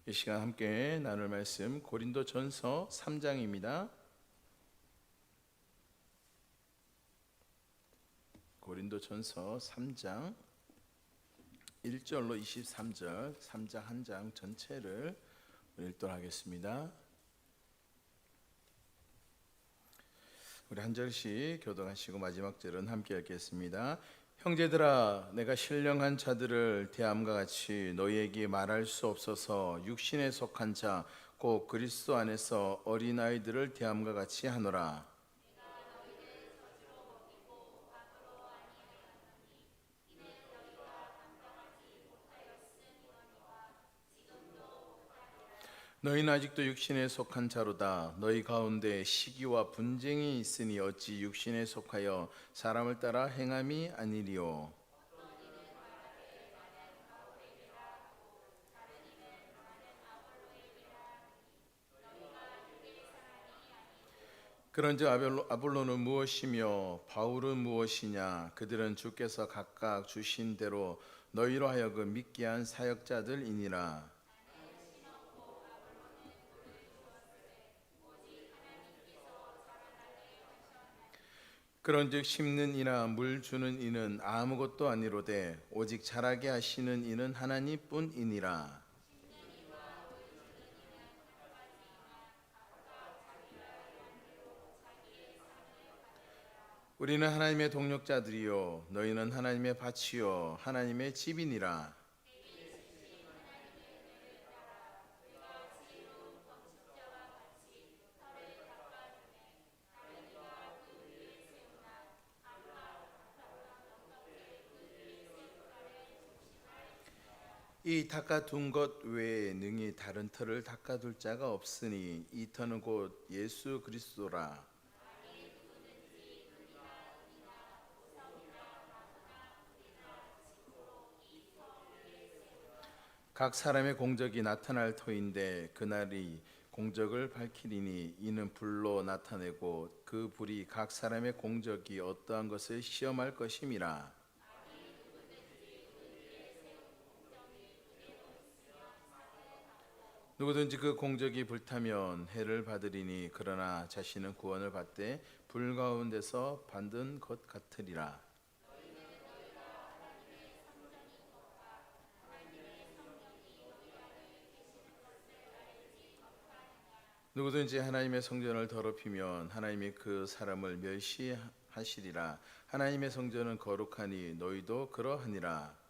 이 시간 함께 나눌 말씀 고린도전서 3장입니다. 고린도전서 3장 1절로 23절 3장 한 장 전체를 읽도록 하겠습니다. 우리 한 절씩 교독하시고 마지막 절은 함께 읽겠습니다. 형제들아, 내가 신령한 자들을 대함과 같이 너희에게 말할 수 없어서 육신에 속한 자 곧 그리스도 안에서 어린아이들을 대함과 같이 하노라. 너희는 아직도 육신에 속한 자로다. 너희 가운데 시기와 분쟁이 있으니 어찌 육신에 속하여 사람을 따라 행함이 아니리요. 그런즉 아볼로는 무엇이며 바울은 무엇이냐? 그들은 주께서 각각 주신 대로 너희로 하여금 믿게 한 사역자들이니라. 그런즉 심는 이나 물 주는 이는 아무것도 아니로되 오직 자라게 하시는 이는 하나님뿐이니라. 우리는 하나님의 동력자들이요 너희는 하나님의 밭이요 하나님의 집이니라. 이 닦아둔 것 외에 능히 다른 터를 닦아둘 자가 없으니 이 터는 곧 예수 그리스도라. 각 사람의 공적이 나타날 터인데 그날이 공적을 밝히리니 이는 불로 나타내고 그 불이 각 사람의 공적이 어떠한 것을 시험할 것임이라. 누구든지 그 공적이 불타면 해를 받으리니 그러나 자신은 구원을 받되 불 가운데서 받은 것 같으리라. 누구든지 하나님의 성전을 더럽히면 하나님이 그 사람을 멸시하시리라. 하나님의 성전은 거룩하니 너희도 그러하니라.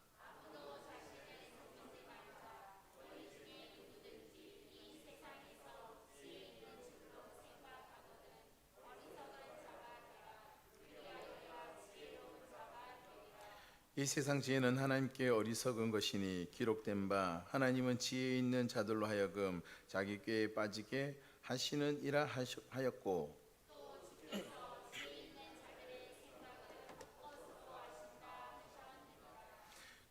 이 세상 지혜는 하나님께 어리석은 것이니 기록된 바 하나님은 지혜 있는 자들로 하여금 자기 꾀에 빠지게 하시는 이라 하였고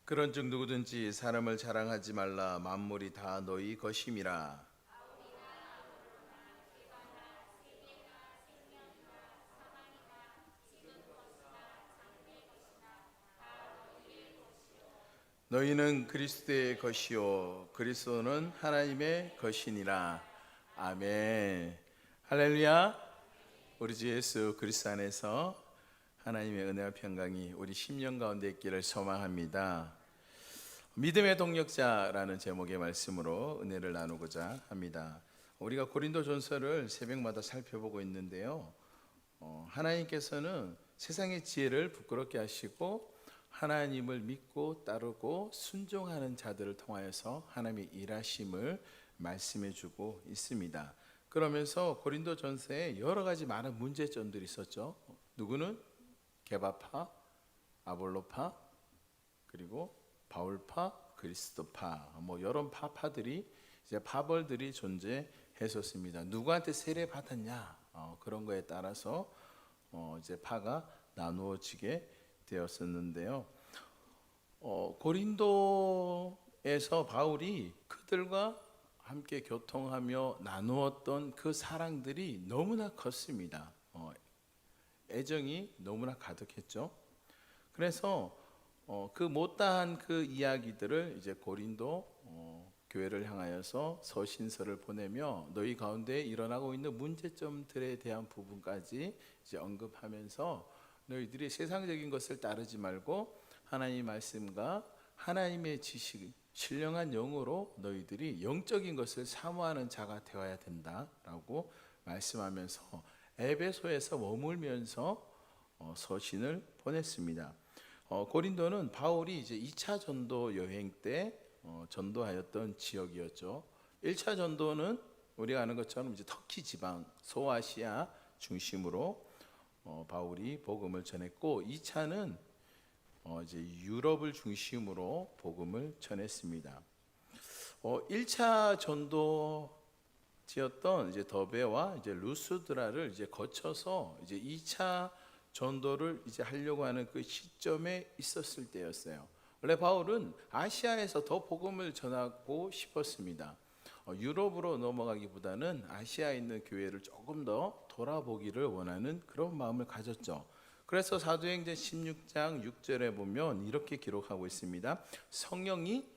그런즉 누구든지 사람을 자랑하지 말라. 만물이 다 너희 것임이라. 너희는 그리스도의 것이요 그리스도는 하나님의 것이니라. 아멘. 할렐루야. 우리 주 예수 그리스도 안에서 하나님의 은혜와 평강이 우리 심령 가운데 있기를 소망합니다. 믿음의 동력자라는 제목의 말씀으로 은혜를 나누고자 합니다. 우리가 고린도전서를 새벽마다 살펴보고 있는데요, 하나님께서는 세상의 지혜를 부끄럽게 하시고 하나님을 믿고 따르고 순종하는 자들을 통하여서 하나님의 일하심을 말씀해 주고 있습니다. 그러면서 고린도전서에 여러 가지 많은 문제점들이 있었죠. 누구는 게바파, 아볼로파, 그리고 바울파, 그리스도파, 이런 파파들이 이제 파벌들이 존재했었습니다. 누구한테 세례 받았냐, 그런 거에 따라서 이제 파가 나누어지게 되었었는데요. 고린도에서 바울이 그들과 함께 교통하며 나누었던 그 사랑들이 너무나 컸습니다. 애정이 너무나 가득했죠. 그래서 그 못다한 그 이야기들을 이제 고린도 교회를 향하여서 서신서를 보내며 너희 가운데 일어나고 있는 문제점들에 대한 부분까지 이제 언급하면서 너희들이 세상적인 것을 따르지 말고 하나님의 말씀과 하나님의 지식, 신령한 영으로 너희들이 영적인 것을 사모하는 자가 되어야 된다라고 말씀하면서 에베소에서 머물면서 서신을 보냈습니다. 고린도는 바울이 이제 2차 전도 여행 때 전도하였던 지역이었죠. 1차 전도는 우리가 아는 것처럼 이제 터키 지방, 소아시아 중심으로 바울이 복음을 전했고, 2차는 이제 유럽을 중심으로 복음을 전했습니다. 1차 전도지였던 이제 더베와 이제 루스드라를 이제 거쳐서 이제 2차 전도를 이제 하려고 하는 그 시점에 있었을 때였어요. 원래 바울은 아시아에서 더 복음을 전하고 싶었습니다. 유럽으로 넘어가기보다는 아시아에 있는 교회를 조금 더 돌아보기를 원하는 그런 마음을 가졌죠. 그래서 사도행전 16장 6절에 보면 이렇게 기록하고 있습니다. 성령이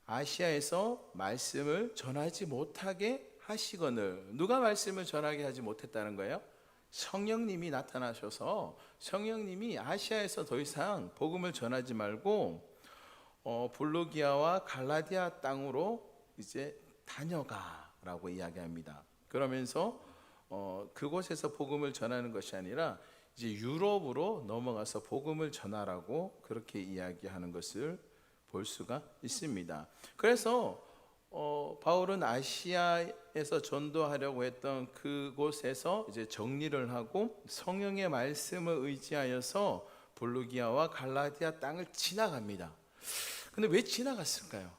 아시아에서 말씀을 전하지 못하게 하시거늘. 누가 말씀을 전하게 하지 못했다는 거예요? 성령님이 나타나셔서 성령님이 아시아에서 더 이상 복음을 전하지 말고 블루기아와 갈라디아 땅으로 이제 다녀가라고 이야기합니다. 그러면서 그곳에서 복음을 전하는 것이 아니라 이제 유럽으로 넘어가서 복음을 전하라고 그렇게 이야기하는 것을 볼 수가 있습니다. 그래서 바울은 아시아에서 전도하려고 했던 그곳에서 이제 정리를 하고 성령의 말씀을 의지하여서 블루기아와 갈라디아 땅을 지나갑니다. 근데 왜 지나갔을까요?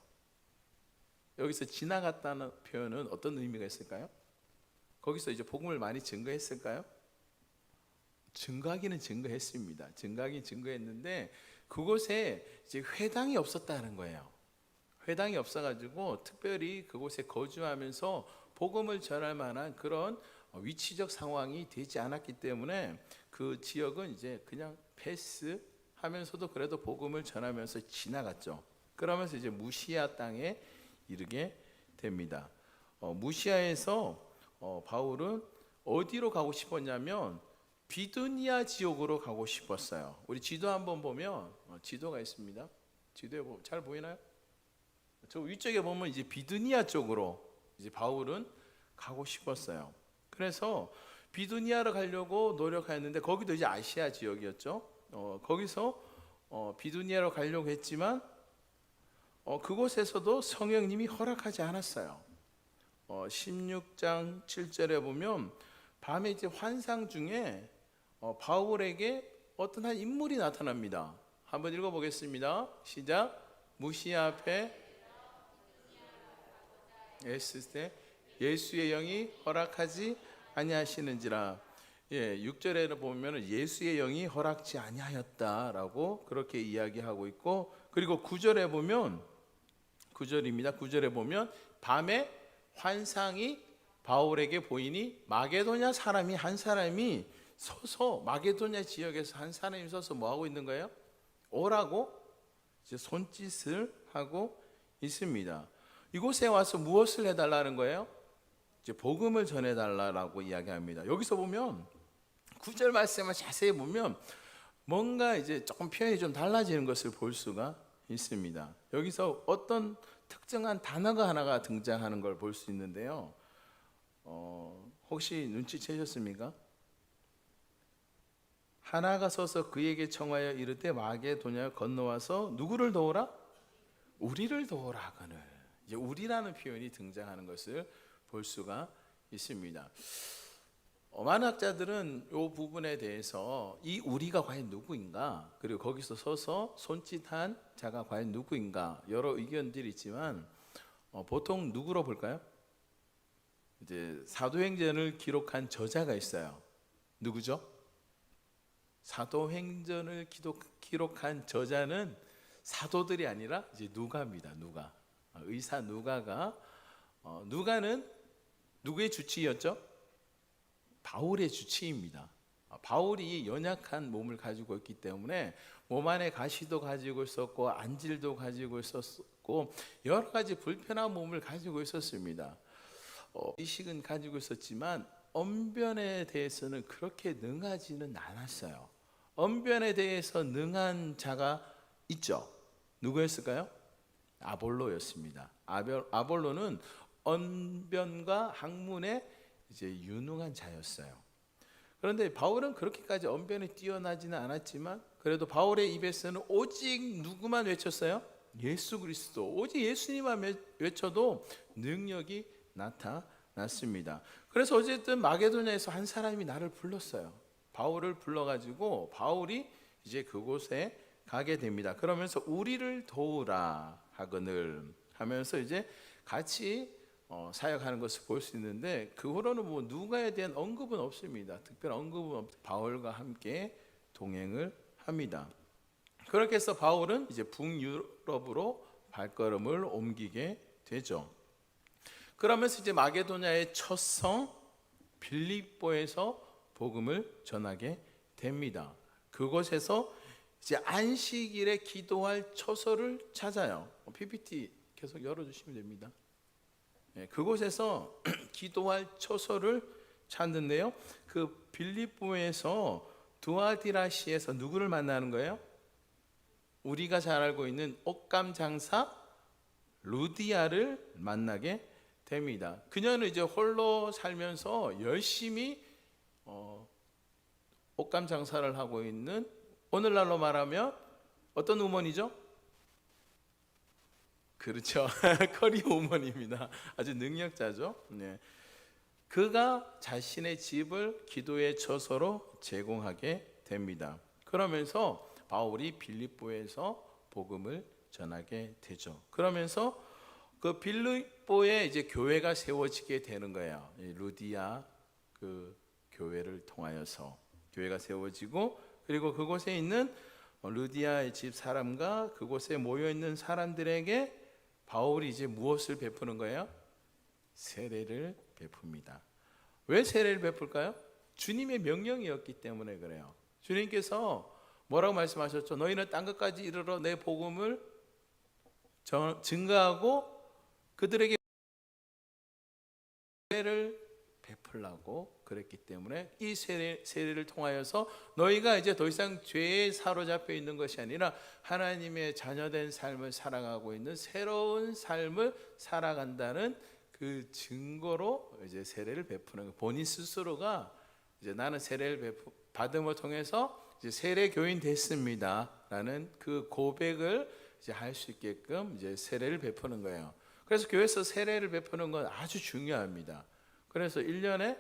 여기서 지나갔다는 표현은 어떤 의미가 있을까요? 거기서 이제 복음을 많이 증거했을까요? 증거하기는 증거했습니다. 증거하긴 증거했는데 그곳에 이제 회당이 없었다는 거예요. 회당이 없어가지고 특별히 그곳에 거주하면서 복음을 전할 만한 그런 위치적 상황이 되지 않았기 때문에 그 지역은 이제 그냥 패스하면서도 그래도 복음을 전하면서 지나갔죠. 그러면서 이제 무시아 땅에 이르게 됩니다. 무시아에서 바울은 어디로 가고 싶었냐면 비두니아 지역으로 가고 싶었어요. 우리 지도 한번 보면 지도가 있습니다. 지도에 잘 보이나요? 저 위쪽에 보면 이제 비두니아 쪽으로 이제 바울은 가고 싶었어요. 그래서 비두니아로 가려고 노력했는데 거기도 이제 아시아 지역이었죠. 거기서 비두니아로 가려고 했지만 그곳에서도 성령님이 허락하지 않았어요. 16장 7절에 보면 밤에 이제 환상 중에 바울에게 어떤 한 인물이 나타납니다. 한번 읽어보겠습니다. 시작. 무시아 앞에 있을 때 예수의 영이 허락하지 아니하시는지라. 6절에 보면 예수의 영이 허락지 아니하였다라고 그렇게 이야기하고 있고, 그리고 9절에 보면 9절에 보면 밤에 환상이 바울에게 보이니 마게도냐 사람이 한 사람이 서서 마게도냐 지역에서 한 사람이 서서 뭐 하고 있는 거예요? 오라고 이제 손짓을 하고 있습니다. 이곳에 와서 무엇을 해달라는 거예요? 이제 복음을 전해달라고 이야기합니다. 여기서 보면 9절 말씀을 자세히 보면 뭔가 이제 조금 표현이 좀 달라지는 것을 볼 수가 있습니다. 여기서 어떤 특정한 단어가 하나가 등장하는 걸 볼 수 있는데요. 혹시 눈치채셨습니까? 하나가 서서 그에게 청하여 이르되 마게도냐를 건너와서 누구를 도우라? 우리를 도우라 하거늘. 이제 우리라는 표현이 등장하는 것을 볼 수가 있습니다. 많은 학자들은 이 부분에 대해서 이 우리가 과연 누구인가, 그리고 거기서 서서 손짓한 자가 과연 누구인가, 여러 의견들이 있지만 보통 누구로 볼까요? 이제 사도행전을 기록한 저자가 있어요. 누구죠? 사도행전을 기록한 저자는 사도들이 아니라 이제 누가입니다. 누가. 의사 누가가 누가는 누구의 주치의였죠? 바울의 주치의입니다. 바울이 연약한 몸을 가지고 있기 때문에 몸 안에 가시도 가지고 있었고 안질도 가지고 있었고 여러 가지 불편한 몸을 가지고 있었습니다. 의식은 가지고 있었지만 언변에 대해서는 그렇게 능하지는 않았어요. 언변에 대해서 능한 자가 있죠. 누구였을까요? 아볼로였습니다. 아볼로는 언변과 학문에 이제 유능한 자였어요. 그런데 바울은 그렇게까지 언변에 뛰어나지는 않았지만 그래도 바울의 입에서는 오직 누구만 외쳤어요? 예수 그리스도. 오직 예수님만 외쳐도 능력이 나타났습니다. 그래서 어쨌든 마게도냐에서 한 사람이 나를 불렀어요. 바울을 불러가지고 바울이 이제 그곳에 가게 됩니다. 그러면서 우리를 도우라 하거늘 하면서 이제 같이 사역하는 것을 볼 수 있는데 그 후로는 뭐 누가에 대한 언급은 없습니다. 특별한 언급은 없고 바울과 함께 동행을 합니다. 그렇게 해서 바울은 이제 북유럽으로 발걸음을 옮기게 되죠. 그러면서 이제 마게도냐의 첫 성 빌립보에서 복음을 전하게 됩니다. 그곳에서 이제 안식일에 기도할 처소를 찾아요. PPT 계속 열어주시면 됩니다. 그곳에서 기도할 처소를 찾는데요. 그 빌립보에서 두아디라시에서 누구를 만나는 거예요? 우리가 잘 알고 있는 옷감 장사 루디아를 만나게 됩니다. 그녀는 이제 홀로 살면서 열심히 옷감 장사를 하고 있는, 오늘날로 말하면 어떤 우먼이죠? 그렇죠. 커리 우먼입니다. 아주 능력자죠. 네. 그가 자신의 집을 기도의 처소로 제공하게 됩니다. 그러면서 바울이 빌립보에서 복음을 전하게 되죠. 그러면서 그 빌립보에 이제 교회가 세워지게 되는 거예요. 루디아 그 교회를 통하여서 교회가 세워지고, 그리고 그곳에 있는 루디아의 집 사람과 그곳에 모여 있는 사람들에게 바울이 이제 무엇을 베푸는 거예요? 세례를 베풉니다. 왜 세례를 베풀까요? 주님의 명령이었기 때문에 그래요. 주님께서 뭐라고 말씀하셨죠? 너희는 땅 끝까지 이르러 내 복음을 증거하고 그들에게 세례를 베풀라고 그랬기 때문에 이 세례를 통하여서 너희가 이제 더 이상 죄에 사로잡혀 있는 것이 아니라 하나님의 자녀된 삶을 살아가고 있는 새로운 삶을 살아간다는 그 증거로 이제 세례를 베푸는 거예요. 본인 스스로가 이제 나는 세례를 받음을 통해서 이제 세례 교인 됐습니다라는 그 고백을 이제 할 수 있게끔 이제 세례를 베푸는 거예요. 그래서 교회에서 세례를 베푸는 건 아주 중요합니다. 그래서 1년에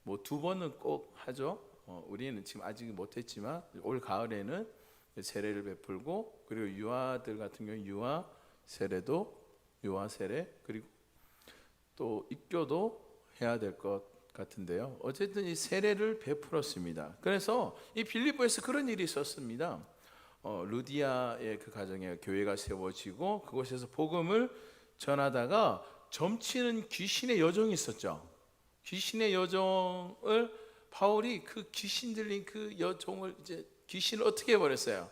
뭐 2번은 꼭 하죠. 우리는 지금 아직 못했지만 올 가을에는 세례를 베풀고, 그리고 유아들 같은 경우 유아 세례, 그리고 또 입교도 해야 될 것 같은데요. 어쨌든 이 세례를 베풀었습니다. 그래서 이 빌립보에서 그런 일이 있었습니다. 루디아의 그 가정에 교회가 세워지고 그곳에서 복음을 전하다가 점치는 귀신의 여종이 있었죠. 귀신의 여종을 바울이 그 귀신 들린 그 여종을 이제 귀신을 어떻게 해버렸어요?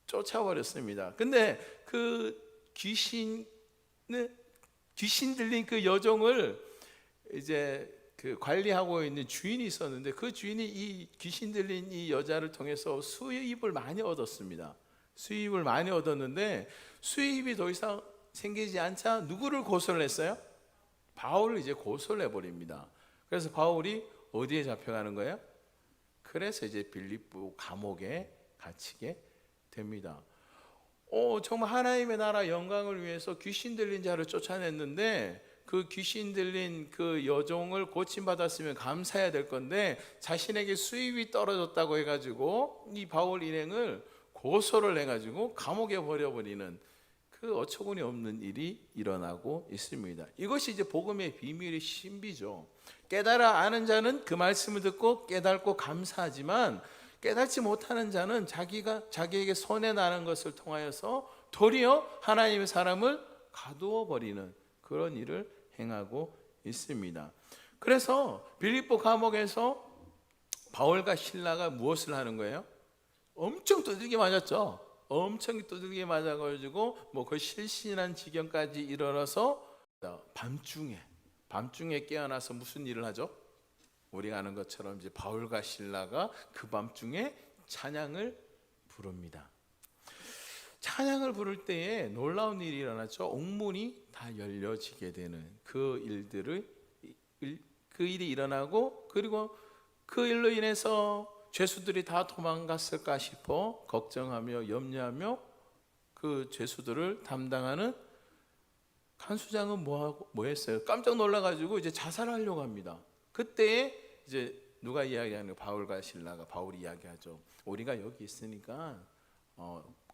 쫓아버렸습니다. 근데 그 귀신 들린 그 여종을 이제 그 관리하고 있는 주인이 있었는데 그 주인이 이 귀신 들린 이 여자를 통해서 수입을 많이 얻었습니다. 수입을 많이 얻었는데 수입이 더 이상 생기지 않자 누구를 고소를 했어요? 바울을 이제 고소를 해버립니다. 그래서 바울이 어디에 잡혀가는 거예요? 그래서 이제 빌립보 감옥에 갇히게 됩니다. 정말 하나님의 나라 영광을 위해서 귀신 들린 자를 쫓아냈는데 그 귀신 들린 그 여종을 고침받았으면 감사해야 될 건데 자신에게 수입이 떨어졌다고 해가지고 이 바울 일행을 고소를 해가지고 감옥에 버려버리는 그 어처구니 없는 일이 일어나고 있습니다. 이것이 이제 복음의 비밀의 신비죠. 깨달아 아는 자는 그 말씀을 듣고 깨닫고 감사하지만 깨닫지 못하는 자는 자기에게 손해 나는 것을 통하여서 도리어 하나님의 사람을 가두어 버리는 그런 일을 행하고 있습니다. 그래서 빌립보 감옥에서 바울과 실라가 무엇을 하는 거예요? 엄청 두들겨 맞았죠. 엄청 두들겨 맞아가지고 뭐 거의 실신한 지경까지 이르러서 밤중에 깨어나서 무슨 일을 하죠? 우리가 아는 것처럼 이제 바울과 실라가 그 밤중에 찬양을 부릅니다. 찬양을 부를 때에 놀라운 일이 일어났죠. 옥문이 다 열려지게 되는 그 일이 일어나고, 그리고 그 일로 인해서 죄수들이 다 도망갔을까 싶어 걱정하며 염려하며 그 죄수들을 담당하는 간수장은 뭐 했어요? 깜짝 놀라가지고 이제 자살하려고 합니다. 그때에 이제 누가 이야기하는, 바울과 실라가, 바울이 이야기하죠. 우리가 여기 있으니까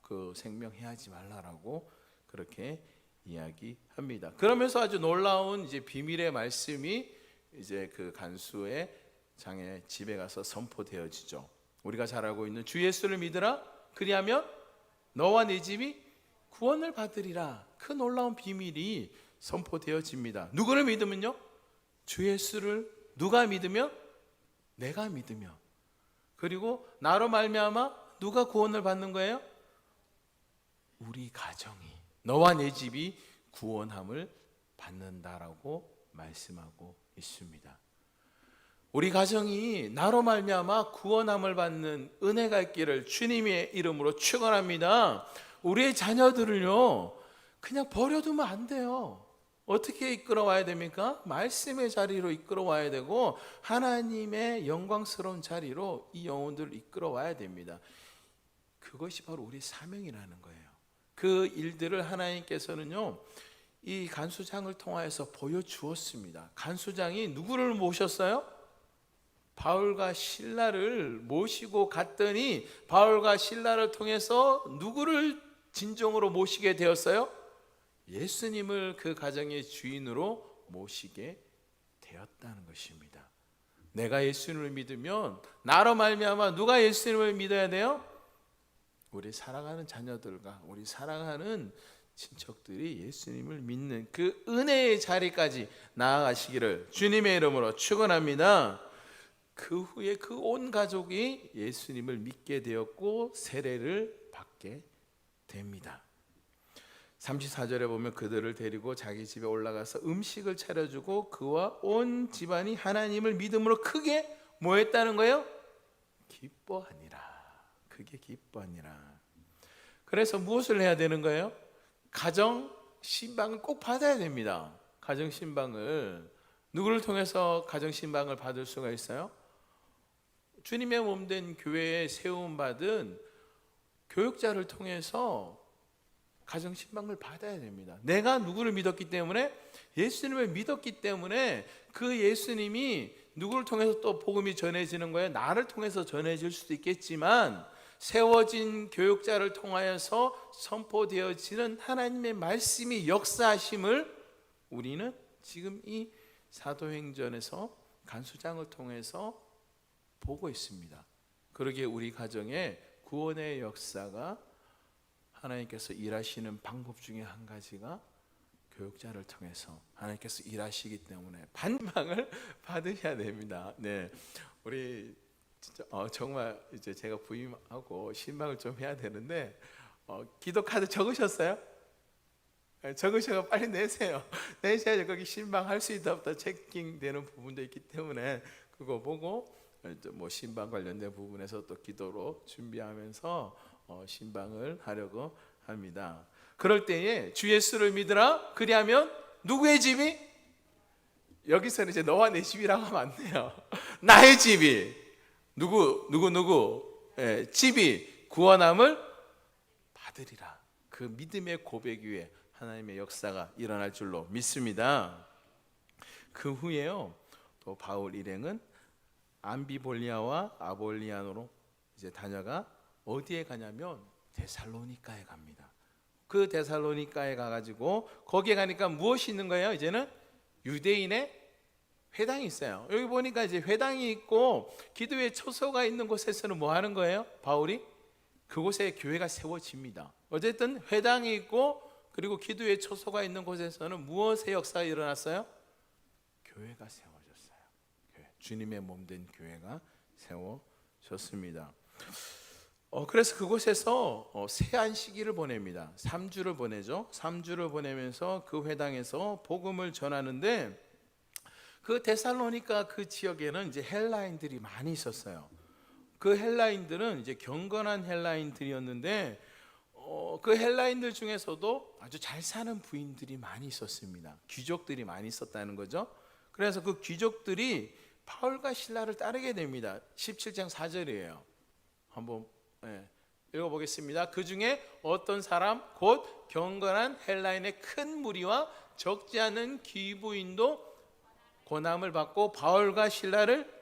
그 생명해하지 말라라고 그렇게 이야기합니다. 그러면서 아주 놀라운 이제 비밀의 말씀이 이제 그 간수의 장의 집에 가서 선포되어지죠. 우리가 잘 알고 있는 주 예수를 믿으라, 그리하면 너와 네 집이 구원을 받으리라. 그 놀라운 비밀이 선포되어집니다. 누구를 믿으면요? 주 예수를 누가 믿으면? 내가 믿으면. 그리고 나로 말미암아 누가 구원을 받는 거예요? 우리 가정이, 너와 내 집이 구원함을 받는다라고 말씀하고 있습니다. 우리 가정이 나로 말미암아 구원함을 받는 은혜가 있기를 주님의 이름으로 축원합니다. 우리의 자녀들을요 그냥 버려두면 안 돼요. 어떻게 이끌어와야 됩니까? 말씀의 자리로 이끌어와야 되고 하나님의 영광스러운 자리로 이 영혼들을 이끌어와야 됩니다. 그것이 바로 우리 사명이라는 거예요. 그 일들을 하나님께서는요 이 간수장을 통하여서 보여주었습니다. 간수장이 누구를 모셨어요? 바울과 실라를 모시고 갔더니 바울과 실라를 통해서 누구를 진정으로 모시게 되었어요? 예수님을 그 가정의 주인으로 모시게 되었다는 것입니다. 내가 예수님을 믿으면 나로 말미암아 누가 예수님을 믿어야 돼요? 우리 사랑하는 자녀들과 우리 사랑하는 친척들이 예수님을 믿는 그 은혜의 자리까지 나아가시기를 주님의 이름으로 축원합니다. 그 후에 그 온 가족이 예수님을 믿게 되었고 세례를 받게 됩니다. 34절에 보면 그들을 데리고 자기 집에 올라가서 음식을 차려주고 그와 온 집안이 하나님을 믿음으로 크게 뭐 했다는 거예요? 기뻐하니라. 크게 기뻐하니라. 그래서 무엇을 해야 되는 거예요? 가정 신방을 꼭 받아야 됩니다. 가정 신방을 누구를 통해서 가정 신방을 받을 수가 있어요? 주님의 몸된 교회에 세움 받은 교육자를 통해서 가정 신방을 받아야 됩니다. 내가 누구를 믿었기 때문에, 예수님을 믿었기 때문에 그 예수님이 누구를 통해서 또 복음이 전해지는 거예요? 나를 통해서 전해질 수도 있겠지만 세워진 교육자를 통하여서 선포되어지는 하나님의 말씀이 역사하심을 우리는 지금 이 사도행전에서 간수장을 통해서 보고 있습니다. 그러기에 우리 가정에 구원의 역사가 하나님께서 일하시는 방법 중에 한 가지가 교육자를 통해서 하나님께서 일하시기 때문에 반방을 받으셔야 됩니다. 네, 우리 진짜 정말 이제 제가 부임하고 신방을 좀 해야 되는데 기도 카드 적으셨어요? 적으셔서 빨리 내세요. 내셔야 거기 신방 할 수 있다 없다 체킹되는 부분도 있기 때문에 그거 보고 뭐 신방 관련된 부분에서 또 기도로 준비하면서 신방을 하려고 합니다. 그럴 때에 주 예수를 믿으라, 그리하면 누구의 집이? 여기서는 이제 너와 내 집이라고 하면 안 돼요. 나의 집이, 누구 집이 구원함을 받으리라. 그 믿음의 고백 위에 하나님의 역사가 일어날 줄로 믿습니다. 그 후에요 또 바울 일행은 암비볼리아와 아볼리아노로 이제 다녀가 어디에 가냐면 데살로니가에 갑니다. 그 데살로니가에 가가지고 거기에 가니까 무엇이 있는 거예요? 이제는 유대인의 회당이 있어요. 여기 보니까 이제 회당이 있고 기도의 처소가 있는 곳에서는 뭐 하는 거예요? 바울이 그곳에 교회가 세워집니다. 어쨌든 회당이 있고 그리고 기도의 처소가 있는 곳에서는 무엇의 역사가 일어났어요? 교회가 세워졌어요. 주님의 몸된 교회가 세워졌습니다. 그래서 그곳에서 세안 시기를 보냅니다. 3주를 보내죠. 3주를 보내면서 그 회당에서 복음을 전하는데, 그 데살로니가 그 지역에는 이제 헬라인들이 많이 있었어요. 그 헬라인들은 이제 경건한 헬라인들이었는데, 그 헬라인들 중에서도 아주 잘 사는 부인들이 많이 있었습니다. 귀족들이 많이 있었다는 거죠. 그래서 그 귀족들이 바울과 실라를 따르게 됩니다. 17장 4절이에요. 한번 읽어보겠습니다. 그 중에 어떤 사람 곧 경건한 헬라인의 큰 무리와 적지 않은 귀부인도 고난을 받고 바울과 실라를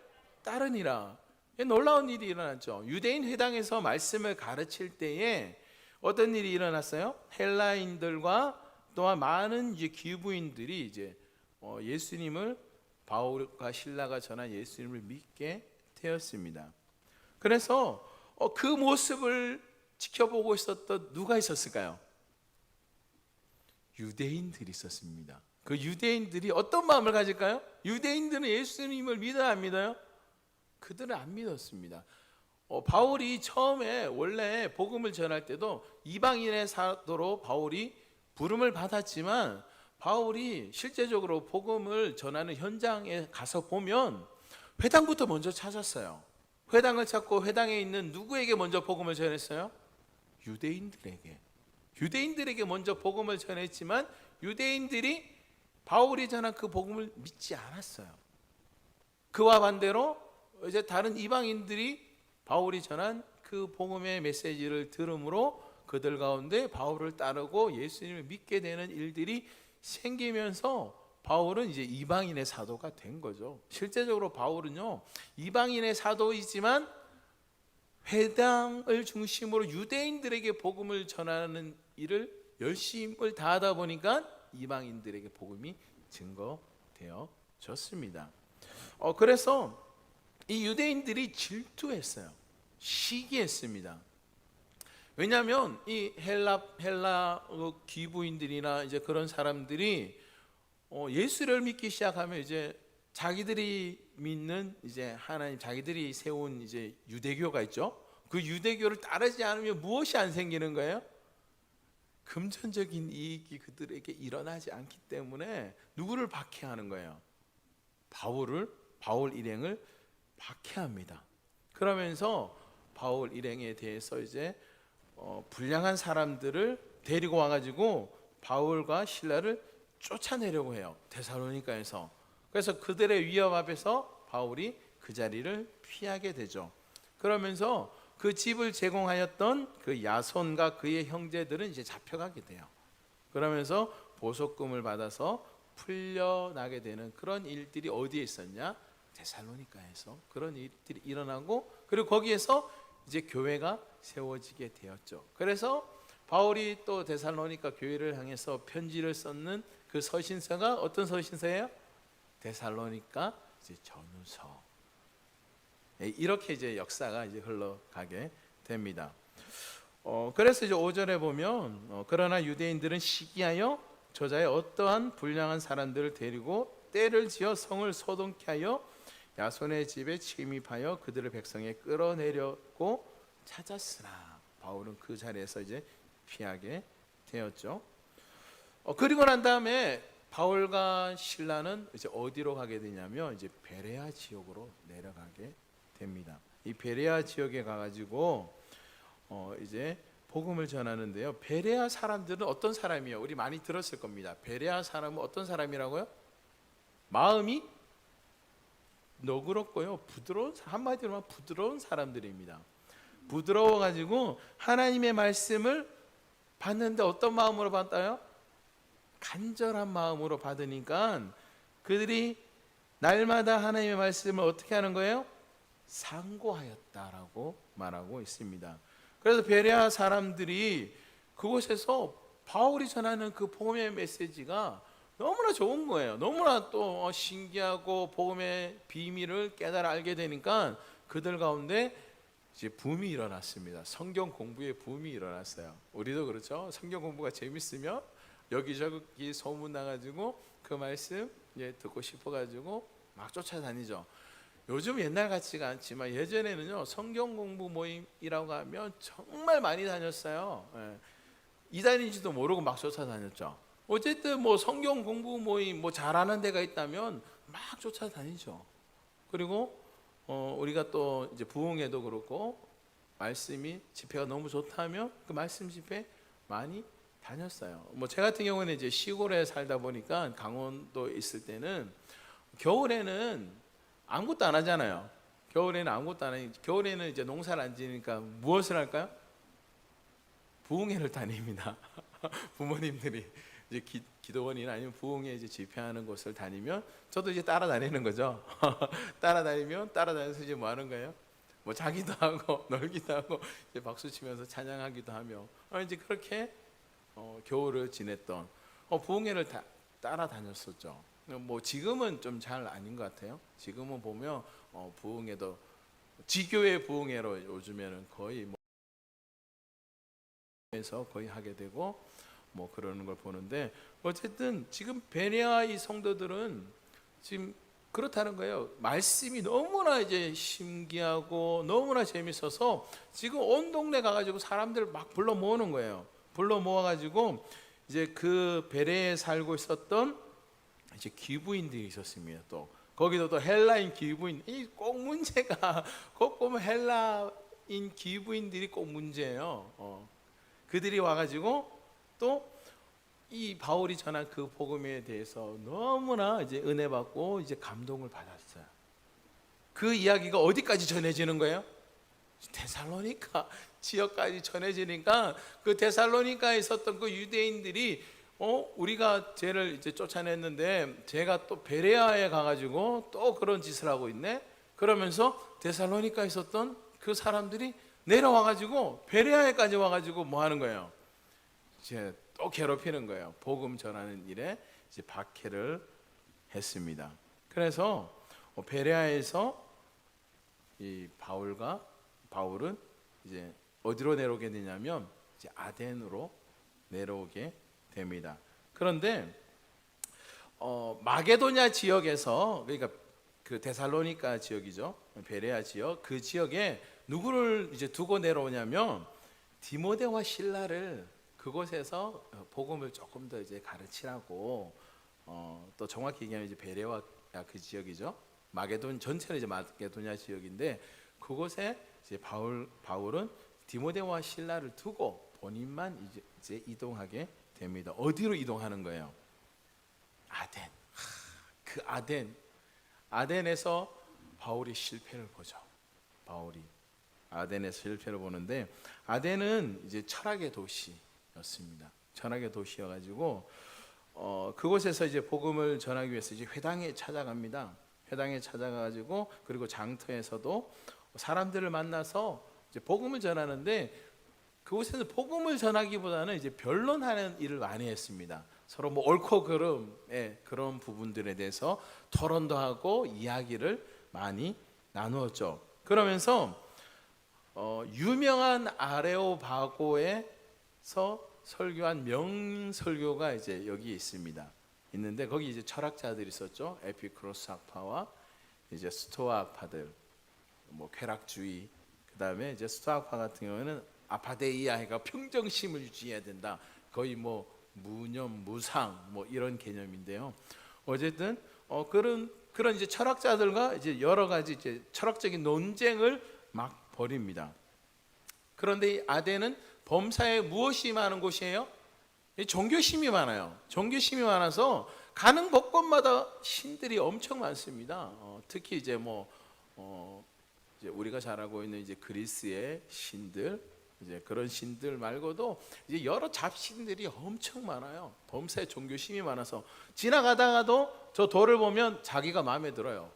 따르니라. 놀라운 일이 일어났죠. 유대인 회당에서 말씀을 가르칠 때에 어떤 일이 일어났어요? 헬라인들과 또한 많은 이제 귀부인들이 이제 예수님을, 바울과 실라가 전한 예수님을 믿게 되었습니다. 그래서 그 모습을 지켜보고 있었던 누가 있었을까요? 유대인들이 있었습니다. 그 유대인들이 어떤 마음을 가질까요? 유대인들은 예수님을 믿어야 안 믿어요? 그들은 안 믿었습니다. 바울이 처음에 원래 복음을 전할 때도 이방인의 사도로 바울이 부름을 받았지만, 바울이 실제적으로 복음을 전하는 현장에 가서 보면 회당부터 먼저 찾았어요. 회당을 찾고 회당에 있는 누구에게 먼저 복음을 전했어요? 유대인들에게 먼저 복음을 전했지만, 유대인들이 바울이 전한 그 복음을 믿지 않았어요. 그와 반대로 이제 다른 이방인들이 바울이 전한 그 복음의 메시지를 들음으로 그들 가운데 바울을 따르고 예수님을 믿게 되는 일들이 생기면서 바울은 이제 이방인의 사도가 된 거죠. 실제적으로 바울은요, 이방인의 사도이지만 회당을 중심으로 유대인들에게 복음을 전하는 일을 열심을 다하다 보니까 이방인들에게 복음이 증거되어졌습니다. 그래서 이 유대인들이 질투했어요. 시기했습니다. 왜냐하면 이 헬라 귀부인들이나 이제 그런 사람들이 예수를 믿기 시작하면 이제 자기들이 믿는 이제 하나님, 자기들이 세운 이제 유대교가 있죠. 그 유대교를 따르지 않으면 무엇이 안 생기는 거예요? 금전적인 이익이 그들에게 일어나지 않기 때문에 누구를 박해하는 거예요? 바울 일행을 박해합니다. 그러면서 바울 일행에 대해서 이제 불량한 사람들을 데리고 와가지고 바울과 실라를 쫓아내려고 해요. 데살로니가에서. 그래서 그들의 위협 앞에서 바울이 그 자리를 피하게 되죠. 그러면서 그 집을 제공하였던 그 야손과 그의 형제들은 이제 잡혀가게 돼요. 그러면서 보석금을 받아서 풀려나게 되는 그런 일들이 어디에 있었냐? 데살로니가에서 그런 일들이 일어나고, 그리고 거기에서 이제 교회가 세워지게 되었죠. 그래서 바울이 또 데살로니가 교회를 향해서 편지를 썼는 그 서신서가 어떤 서신서예요? 데살로니가 이제 전후서. 이렇게 이제 역사가 이제 흘러가게 됩니다. 그래서 이제 5절에 보면 그러나 유대인들은 시기하여 저자의 어떠한 불량한 사람들을 데리고 때를 지어 성을 소동케 하여 야손의 집에 침입하여 그들을 백성에 끌어내려고 찾았으나 바울은 그 자리에서 이제 피하게 되었죠. 그리고 난 다음에 바울과 실라는 이제 어디로 가게 되냐면 이제 베레아 지역으로 내려가게 됩니다. 이 베레아 지역에 가가지고 이제 복음을 전하는데요. 베레아 사람들은 어떤 사람이에요? 우리 많이 들었을 겁니다. 베레아 사람은 어떤 사람이라고요? 마음이 너그럽고요, 부드러운, 한마디로 말하면 부드러운 사람들입니다. 부드러워가지고 하나님의 말씀을 받는데 어떤 마음으로 받아요? 간절한 마음으로 받으니까 그들이 날마다 하나님의 말씀을 어떻게 하는 거예요? 상고하였다라고 말하고 있습니다. 그래서 베레아 사람들이 그곳에서 바울이 전하는 그 복음의 메시지가 너무나 좋은 거예요. 너무나 또 신기하고 복음의 비밀을 깨달아 알게 되니까 그들 가운데 이제 붐이 일어났습니다. 성경 공부의 붐이 일어났어요. 우리도 그렇죠. 성경 공부가 재밌으면 여기저기 소문 나가지고 그 말씀 듣고 싶어가지고 막 쫓아다니죠. 요즘 옛날 같지가 않지만 예전에는요 성경 공부 모임이라고 하면 정말 많이 다녔어요. 예. 이단인지도 모르고 막 쫓아다녔죠. 어쨌든 뭐 성경 공부 모임 뭐 잘하는 데가 있다면 막 쫓아다니죠. 그리고 우리가 또 이제 부흥회도 그렇고 말씀이 집회가 너무 좋다면 그 말씀 집회 많이 다녔어요. 뭐 제 같은 경우는 이제 시골에 살다 보니까 강원도 있을 때는 겨울에는 아무것도 안 하잖아요. 겨울에는 아무것도 안 하니 겨울에는 이제 농사를 안 지니까 무엇을 할까요? 부흥회를 다닙니다. 부모님들이 이제 기도원이나 아니면 부흥회 이제 집회하는 곳을 다니면 저도 이제 따라다니는 거죠. 따라다니면서 이제 뭐 하는 거예요? 뭐 자기도 하고 놀기도 하고 이제 박수 치면서 찬양하기도 하며 이제 그렇게 겨울을 지냈던 부흥회를 따라다녔었죠. 뭐 지금은 좀 잘 아닌 것 같아요. 지금은 보면 부흥회도 지교회 부흥회로 요즘에는 거의 뭐 해서 거의 하게 되고 뭐 그러는 걸 보는데 어쨌든 지금 베레아의 성도들은 지금 그렇다는 거예요. 말씀이 너무나 이제 신기하고 너무나 재밌어서 지금 온 동네 가가지고 사람들 막 불러 모으는 거예요. 불러 모아가지고 이제 그 베레에 살고 있었던 이제 기부인들이 있었습니다. 또 거기도 또 헬라인 기부인 이 꼭 문제가 꼭 보면 헬라인 기부인들이 꼭 문제예요. 그들이 와가지고 또 이 바울이 전한 그 복음에 대해서 너무나 이제 은혜 받고 이제 감동을 받았어요. 그 이야기가 어디까지 전해지는 거예요? 데살로니가 지역까지 전해지니까 그 데살로니카에 있었던 그 유대인들이 우리가 쟤를 이제 쫓아냈는데 쟤가 또 베레아에 가가지고 또 그런 짓을 하고 있네. 그러면서 데살로니카에 있었던 그 사람들이 내려와가지고 베레아에까지 와가지고 뭐 하는 거예요? 이제 또 괴롭히는 거예요. 복음 전하는 일에 이제 박해를 했습니다. 그래서 베레아에서 이 바울은 이제 어디로 내려오게 되냐면 이제 아덴으로 내려오게 됩니다. 그런데 마게도냐 지역에서 그러니까 그 데살로니가 지역이죠. 베레아 지역 그 지역에 누구를 이제 두고 내려오냐면 디모데와 실라를 그곳에서 복음을 조금 더 이제 가르치라고 또 정확히 얘기하면 이제 베레아 그 지역이죠. 마게돈 전체는 이제 마게도냐 지역인데 그곳에 이제 바울은 디모데와 실라를 두고 본인만 이제 이동하게 됩니다. 어디로 이동하는 거예요? 아덴. 그 아덴에서 바울이 실패를 보죠. 바울이 아덴에서 실패를 보는데 아덴은 이제 철학의 도시였습니다. 철학의 도시여가지고 그곳에서 이제 복음을 전하기 위해서 이제 회당에 찾아갑니다. 회당에 찾아가가지고 그리고 장터에서도 사람들을 만나서 이제 복음을 전하는데 그곳에서 복음을 전하기보다는 이제 변론하는 일을 많이 했습니다. 서로 뭐 옳고 그름의 그런 부분들에 대해서 토론도 하고 이야기를 많이 나누었죠. 그러면서 유명한 아레오바고에서 설교한 명설교가 이제 여기 있습니다. 있는데 거기 이제 철학자들이 있었죠. 에피크로스 학파와 이제 스토아 학파들, 뭐 쾌락주의. 그다음에 이제 스토아 학파 같은 경우에는 아파데이아가 평정심을 유지해야 된다. 거의 뭐 무념, 무상 뭐 이런 개념인데요. 어쨌든 그런 이제 철학자들과 이제 여러 가지 이제 철학적인 논쟁을 막 벌입니다. 그런데 이 아덴은 범사에 무엇이 많은 곳이에요? 종교심이 많아요. 종교심이 많아서 가는 곳곳마다 신들이 엄청 많습니다. 특히 이제 이제 우리가 잘 알고 있는 이제 그리스의 신들, 이제 그런 신들 말고도 이제 여러 잡신들이 엄청 많아요. 범사에 종교심이 많아서 지나가다가도 저 돌을 보면 자기가 마음에 들어요.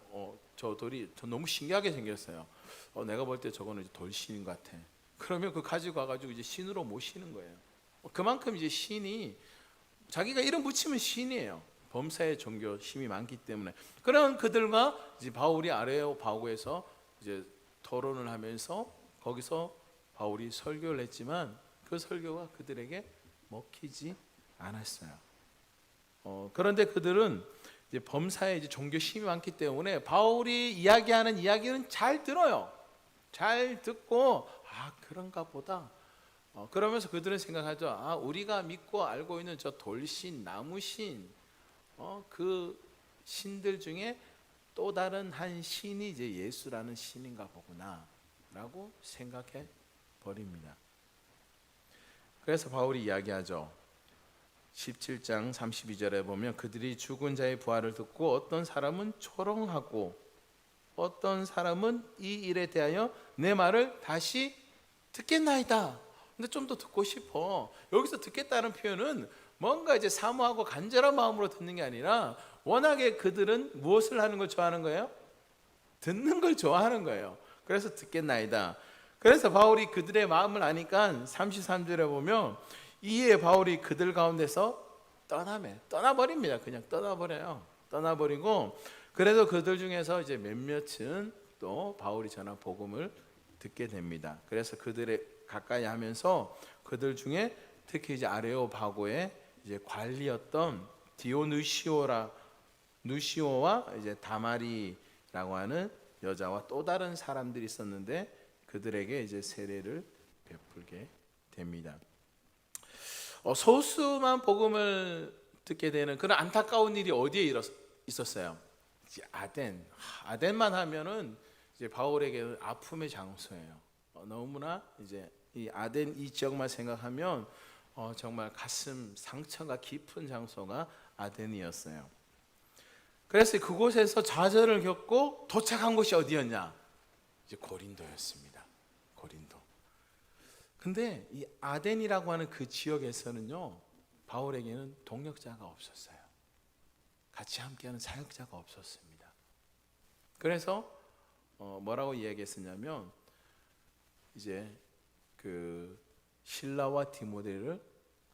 저 돌이 너무 신기하게 생겼어요. 내가 볼 때 저거는 이제 돌신인 것 같아. 그러면 그 가지고 와가지고 이제 신으로 모시는 거예요. 그만큼 이제 신이 자기가 이름 붙이면 신이에요. 범사에 종교심이 많기 때문에 그런 그들과 이제 바울이 아레오바고에서 이제 토론을 하면서 거기서 바울이 설교를 했지만 그 설교가 그들에게 먹히지 않았어요. 그런데 그들은 이제 범사에 이제 종교 심이 많기 때문에 바울이 이야기하는 이야기는 잘 들어요. 잘 듣고 그런가 보다. 그러면서 그들은 생각하죠. 우리가 믿고 알고 있는 저 돌신, 나무신, 그 신들 중에 또 다른 한 신이 이제 예수라는 신인가 보구나라고 생각해 버립니다. 그래서 바울이 이야기하죠. 17장 32절에 보면 그들이 죽은 자의 부활을 듣고 어떤 사람은 초롱하고 어떤 사람은 이 일에 대하여 내 말을 다시 듣겠나이다. 근데 좀 더 듣고 싶어. 여기서 듣겠다는 표현은 뭔가 이제 사모하고 간절한 마음으로 듣는 게 아니라 워낙에 그들은 무엇을 하는 걸 좋아하는 거예요? 듣는 걸 좋아하는 거예요. 그래서 듣겠나이다. 그래서 바울이 그들의 마음을 아니까 33절에 보면 이에 바울이 그들 가운데서 떠나버립니다. 그냥 떠나버려요. 떠나버리고 그래도 그들 중에서 이제 몇몇은 또 바울이 전한 복음을 듣게 됩니다. 그래서 그들의 가까이 하면서 그들 중에 특히 이제 아레오바고의 이제 관리였던 디오누시오와 이제 다마리라고 하는 여자와 또 다른 사람들이 있었는데 그들에게 이제 세례를 베풀게 됩니다. 소수만 복음을 듣게 되는 그런 안타까운 일이 어디에 있었어요? 아덴만 하면은 이제 바울에게 아픔의 장소예요. 너무나 이제 이 아덴 이 지역만 생각하면 정말 가슴 상처가 깊은 장소가 아덴이었어요. 그래서 그곳에서 좌절을 겪고 도착한 곳이 어디였냐? 이제 고린도였습니다. 고린도. 근데 이 아덴이라고 하는 그 지역에서는요, 바울에게는 동역자가 없었어요. 같이 함께하는 사역자가 없었습니다. 그래서 뭐라고 이야기했었냐면 이제 그 실라와 디모데를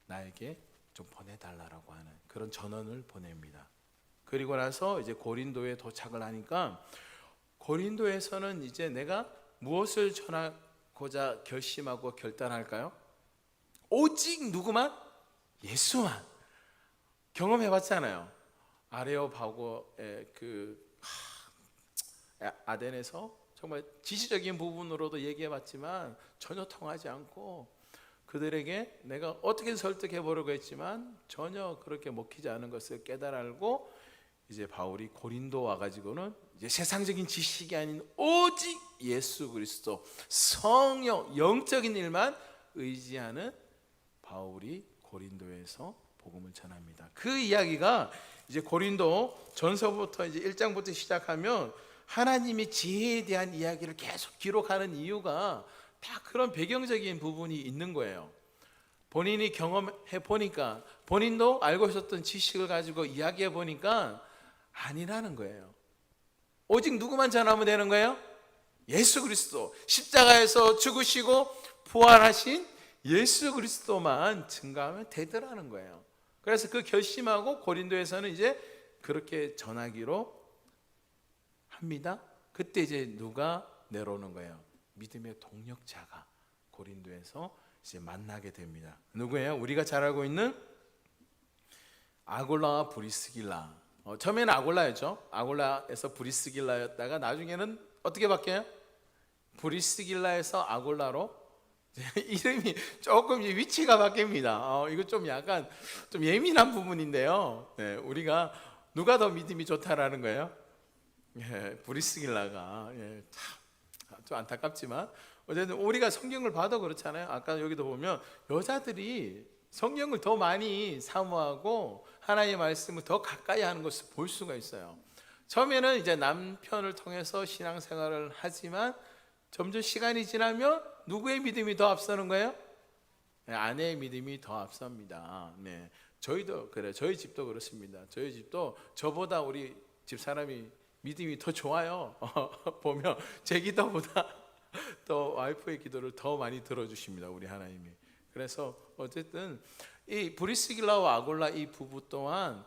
나에게 좀 보내달라고 하는 그런 전언을 보냅니다. 그리고 나서 이제 고린도에 도착을 하니까 고린도에서는 이제 내가 무엇을 전하고자 결심하고 결단할까요? 오직 누구만? 예수만. 경험해봤잖아요. 아레오바고의 아덴에서 정말 지시적인 부분으로도 얘기해봤지만 전혀 통하지 않고 그들에게 내가 어떻게 설득해보려고 했지만 전혀 그렇게 먹히지 않은 것을 깨달고 이제 바울이 고린도 와가지고는 이제 세상적인 지식이 아닌 오직 예수 그리스도 성령 영적인 일만 의지하는 바울이 고린도에서 복음을 전합니다. 그 이야기가 이제 고린도 전서부터 이제 1장부터 시작하면 하나님의 지혜에 대한 이야기를 계속 기록하는 이유가 다 그런 배경적인 부분이 있는 거예요. 본인이 경험해 보니까 본인도 알고 있었던 지식을 가지고 이야기해 보니까 아니라는 거예요. 오직 누구만 전하면 되는 거예요? 예수 그리스도, 십자가에서 죽으시고 부활하신 예수 그리스도만 증거하면 되더라는 거예요. 그래서 그 결심하고 고린도에서는 이제 그렇게 전하기로 합니다. 그때 이제 누가 내려오는 거예요? 믿음의 동력자가 고린도에서 이제 만나게 됩니다. 누구예요? 우리가 잘 알고 있는 아골라와 브리스길라. 처음에는 아골라였죠. 아골라에서 브리스길라였다가 나중에는 어떻게 바뀌어요? 브리스길라에서 아골라로 이름이 조금 위치가 바뀝니다. 이거 좀 약간 좀 예민한 부분인데요. 네, 우리가 누가 더 믿음이 좋다라는 거예요? 브리스길라가 좀 안타깝지만 어쨌든 우리가 성경을 봐도 그렇잖아요. 아까 여기도 보면 여자들이 성경을 더 많이 사모하고 하나님의 말씀을 더 가까이 하는 것을 볼 수가 있어요. 처음에는 이제 남편을 통해서 신앙생활을 하지만 점점 시간이 지나면 누구의 믿음이 더 앞서는 거예요? 아내의 믿음이 더 앞섭니다. 네, 저희도 그래요. 저희 집도 그렇습니다. 저희 집도 저보다 우리 집 사람이 믿음이 더 좋아요. 보면 제 기도보다 또 와이프의 기도를 더 많이 들어주십니다. 우리 하나님이. 그래서 어쨌든 이 브리스길라와 아골라 이 부부 또한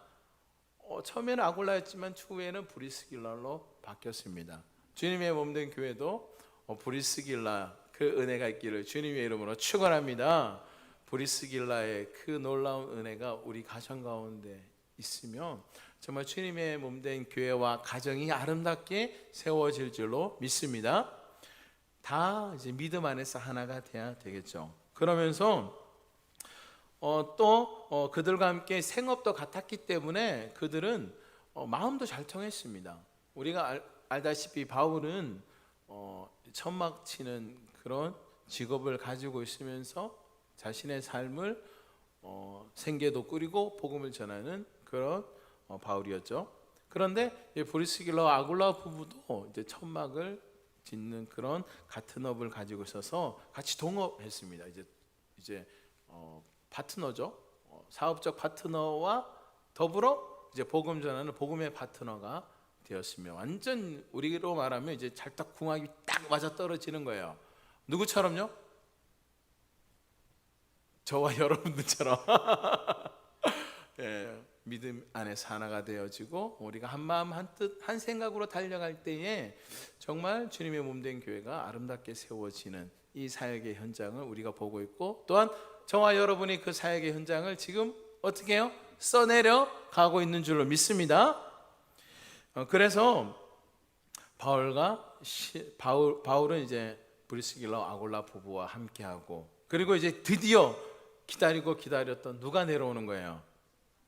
처음에는 아골라였지만 추후에는 브리스길라로 바뀌었습니다. 주님의 몸된 교회도 브리스길라 그 은혜가 있기를 주님의 이름으로 축원합니다. 브리스길라의 그 놀라운 은혜가 우리 가정 가운데 있으면 정말 주님의 몸된 교회와 가정이 아름답게 세워질 줄로 믿습니다. 다 이제 믿음 안에서 하나가 돼야 되겠죠. 그러면서 또 그들과 함께 생업도 같았기 때문에 그들은 마음도 잘 통했습니다. 우리가 알다시피 바울은 천막 치는 그런 직업을 가지고 있으면서 자신의 삶을 생계도 꾸리고 복음을 전하는 그런 바울이었죠. 그런데 브리스길라 아굴라 부부도 이제 천막을 짓는 그런 같은 업을 가지고 있어서 같이 동업했습니다. 이제 파트너죠. 사업적 파트너와 더불어 이제 복음 전하는 복음의 파트너가 되었으며 완전 우리로 말하면 이제 찰떡궁합이 딱 맞아 떨어지는 거예요. 누구처럼요? 저와 여러분들처럼 예, 믿음 안에서 하나가 되어지고 우리가 한 마음 한 뜻 한 생각으로 달려갈 때에 정말 주님의 몸된 교회가 아름답게 세워지는 이 사역의 현장을 우리가 보고 있고, 또한 저와 여러분이 그 사역의 현장을 지금 어떻게 해요? 써내려 가고 있는 줄로 믿습니다. 그래서 바울은 이제 브리스길라 아굴라 부부와 함께하고, 그리고 이제 드디어 기다렸던 누가 내려오는 거예요.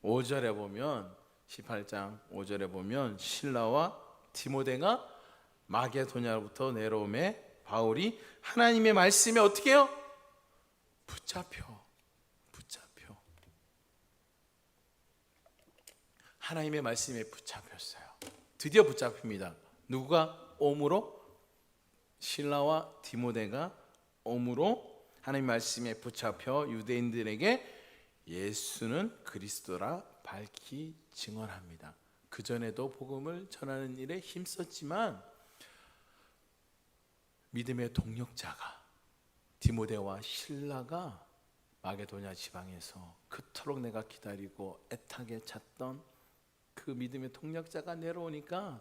5절에 보면 18장 5절에 보면 실라와 디모데가 마게도냐로부터 내려오매 바울이 하나님의 말씀에 어떻게 해요? 붙잡혀 하나님의 말씀에 붙잡혔어요. 드디어 붙잡힙니다. 누가 오므로? 실라와 디모데가 오므로 하나님의 말씀에 붙잡혀 유대인들에게 예수는 그리스도라 밝히 증언합니다. 그전에도 복음을 전하는 일에 힘썼지만 믿음의 동력자가 디모데와 실라가 마게도냐 지방에서 그토록 내가 기다리고 애타게 찾던 그 믿음의 동력자가 내려오니까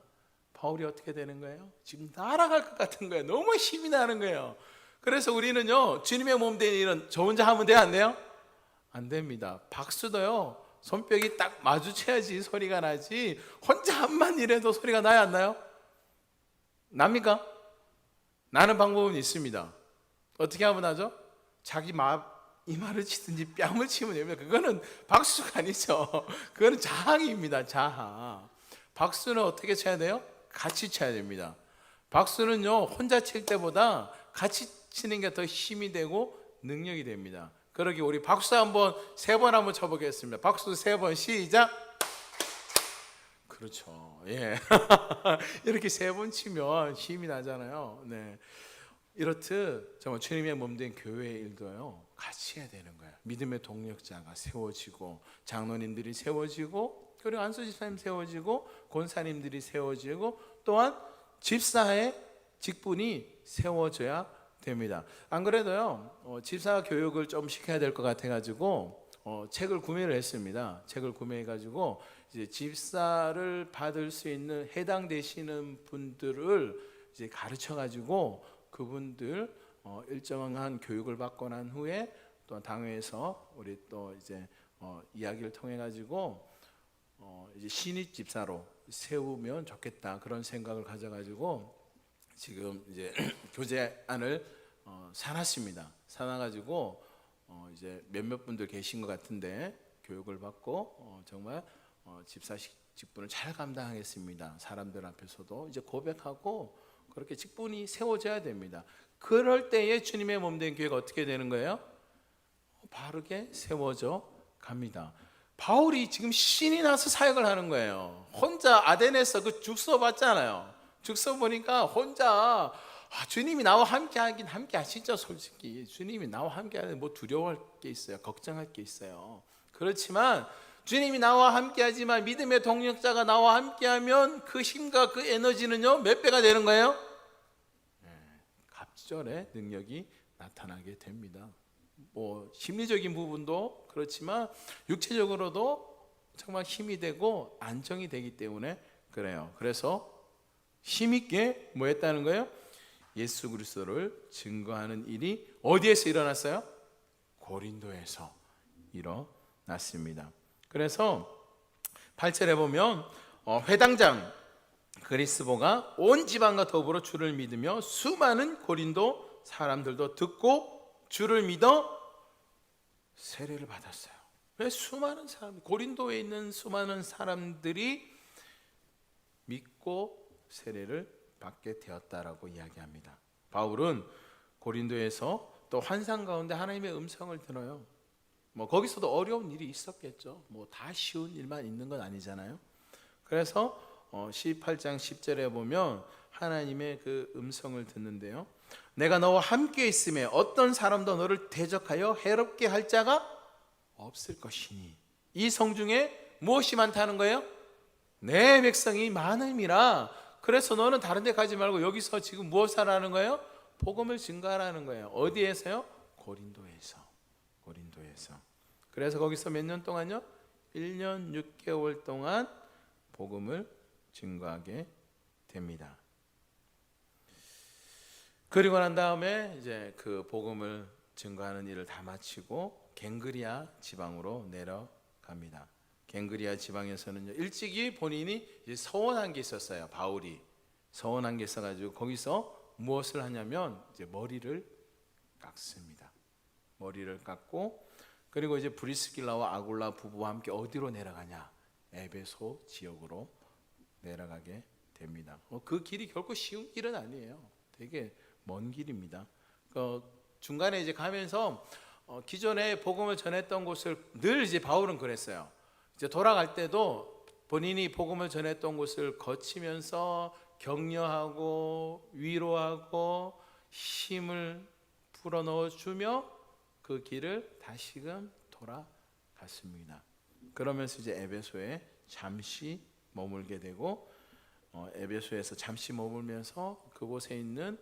바울이 어떻게 되는 거예요? 지금 날아갈 것 같은 거예요. 너무 힘이 나는 거예요. 그래서 우리는요, 주님의 몸 된 일은 저 혼자 하면 돼요? 안 돼요? 안 됩니다. 박수도요, 손뼉이 딱 마주쳐야지 소리가 나지, 혼자 한만 일해도 소리가 나요, 안 나요? 납니까? 나는 방법은 있습니다. 어떻게 하면 나죠? 자기 이마를 치든지 뺨을 치면 됩니다. 그거는 박수가 아니죠. 그거는 자학입니다. 자학. 박수는 어떻게 쳐야 돼요? 같이 쳐야 됩니다. 박수는요, 혼자 칠 때보다 같이 치는 게 더 힘이 되고 능력이 됩니다. 그러기 우리 박수 한번 3번 한번 쳐보겠습니다. 박수 3번 시작. 그렇죠. 예. 이렇게 3번 치면 힘이 나잖아요. 네. 이렇듯 정말 주님의 몸된 교회의 일도요, 같이 해야 되는 거예요. 믿음의 동력자가 세워지고, 장로님들이 세워지고, 그리고 안수 집사님 세워지고, 권사님들이 세워지고, 또한 집사의 직분이 세워져야 됩니다. 안 그래도요, 집사 교육을 좀 시켜야 될 것 같아가지고 책을 구매를 했습니다. 책을 구매해가지고 이제 집사를 받을 수 있는 해당되시는 분들을 이제 가르쳐가지고 그분들 일정한 교육을 받고 난 후에 또 당회에서 우리 또 이제 이야기를 통해 가지고 이제 신입 집사로 세우면 좋겠다, 그런 생각을 가져가지고 지금 이제 교재안을 사놨습니다. 사놔가지고 이제 몇몇 분들 계신 것 같은데 교육을 받고 정말 집사 직분을 잘 감당하겠습니다. 사람들 앞에서도 이제 고백하고 그렇게 직분이 세워져야 됩니다. 그럴 때에 주님의 몸된 교회가 어떻게 되는 거예요? 바르게 세워져 갑니다. 바울이 지금 신이 나서 사역을 하는 거예요. 혼자 아덴에서 그 죽서 봤잖아요. 죽서 보니까 혼자 주님이 나와 함께 하긴 함께 하시죠. 솔직히 주님이 나와 함께 하는데 뭐 두려워할 게 있어요? 걱정할 게 있어요? 그렇지만 주님이 나와 함께 하지만 믿음의 동력자가 나와 함께 하면 그 힘과 그 에너지는요, 몇 배가 되는 거예요? 갑절의 능력이 나타나게 됩니다. 뭐 심리적인 부분도 그렇지만 육체적으로도 정말 힘이 되고 안정이 되기 때문에 그래요. 그래서 힘있게 뭐 했다는 거예요? 예수 그리스도를 증거하는 일이 어디에서 일어났어요? 고린도에서 일어났습니다. 그래서 8절에 보면 회당장 그리스보가 온 지방과 더불어 주를 믿으며 수많은 고린도 사람들도 듣고 주를 믿어 세례를 받았어요. 왜 수많은 사람, 고린도에 있는 수많은 사람들이 믿고 세례를 받게 되었다라고 이야기합니다. 바울은 고린도에서 또 환상 가운데 하나님의 음성을 들어요. 거기서도 어려운 일이 있었겠죠. 다 쉬운 일만 있는 건 아니잖아요. 그래서 18장 10절에 보면 하나님의 그 음성을 듣는데요. 내가 너와 함께 있음에 어떤 사람도 너를 대적하여 해롭게 할 자가 없을 것이니 이 성중에 무엇이 많다는 거예요? 내 백성이 많음이라. 그래서 너는 다른 데 가지 말고 여기서 지금 무엇을 하라는 거예요? 복음을 증거하라는 거예요. 어디에서요? 고린도에서. 그래서 거기서 몇 년 동안요? 1년 6개월 동안 복음을 증거하게 됩니다. 그리고 난 다음에 이제 그 복음을 증거하는 일을 다 마치고 갱그리아 지방으로 내려갑니다. 갱그리아 지방에서는요, 일찍이 본인이 이제 서원한 게 있었어요. 바울이 서원한 게 있어가지고 거기서 무엇을 하냐면 이제 머리를 깎습니다. 머리를 깎고, 그리고 이제 브리스길라와 아굴라 부부와 함께 어디로 내려가냐? 에베소 지역으로 내려가게 됩니다. 그 길이 결코 쉬운 길은 아니에요. 되게 먼 길입니다. 중간에 이제 가면서 기존에 복음을 전했던 곳을 늘 이제 바울은 그랬어요. 이제 돌아갈 때도 본인이 복음을 전했던 곳을 거치면서 격려하고 위로하고 힘을 불어넣어 주며 그 길을 다시금 돌아갔습니다. 그러면서 이제 에베소에 잠시 머물게 되고, 에베소에서 잠시 머물면서 그곳에 있는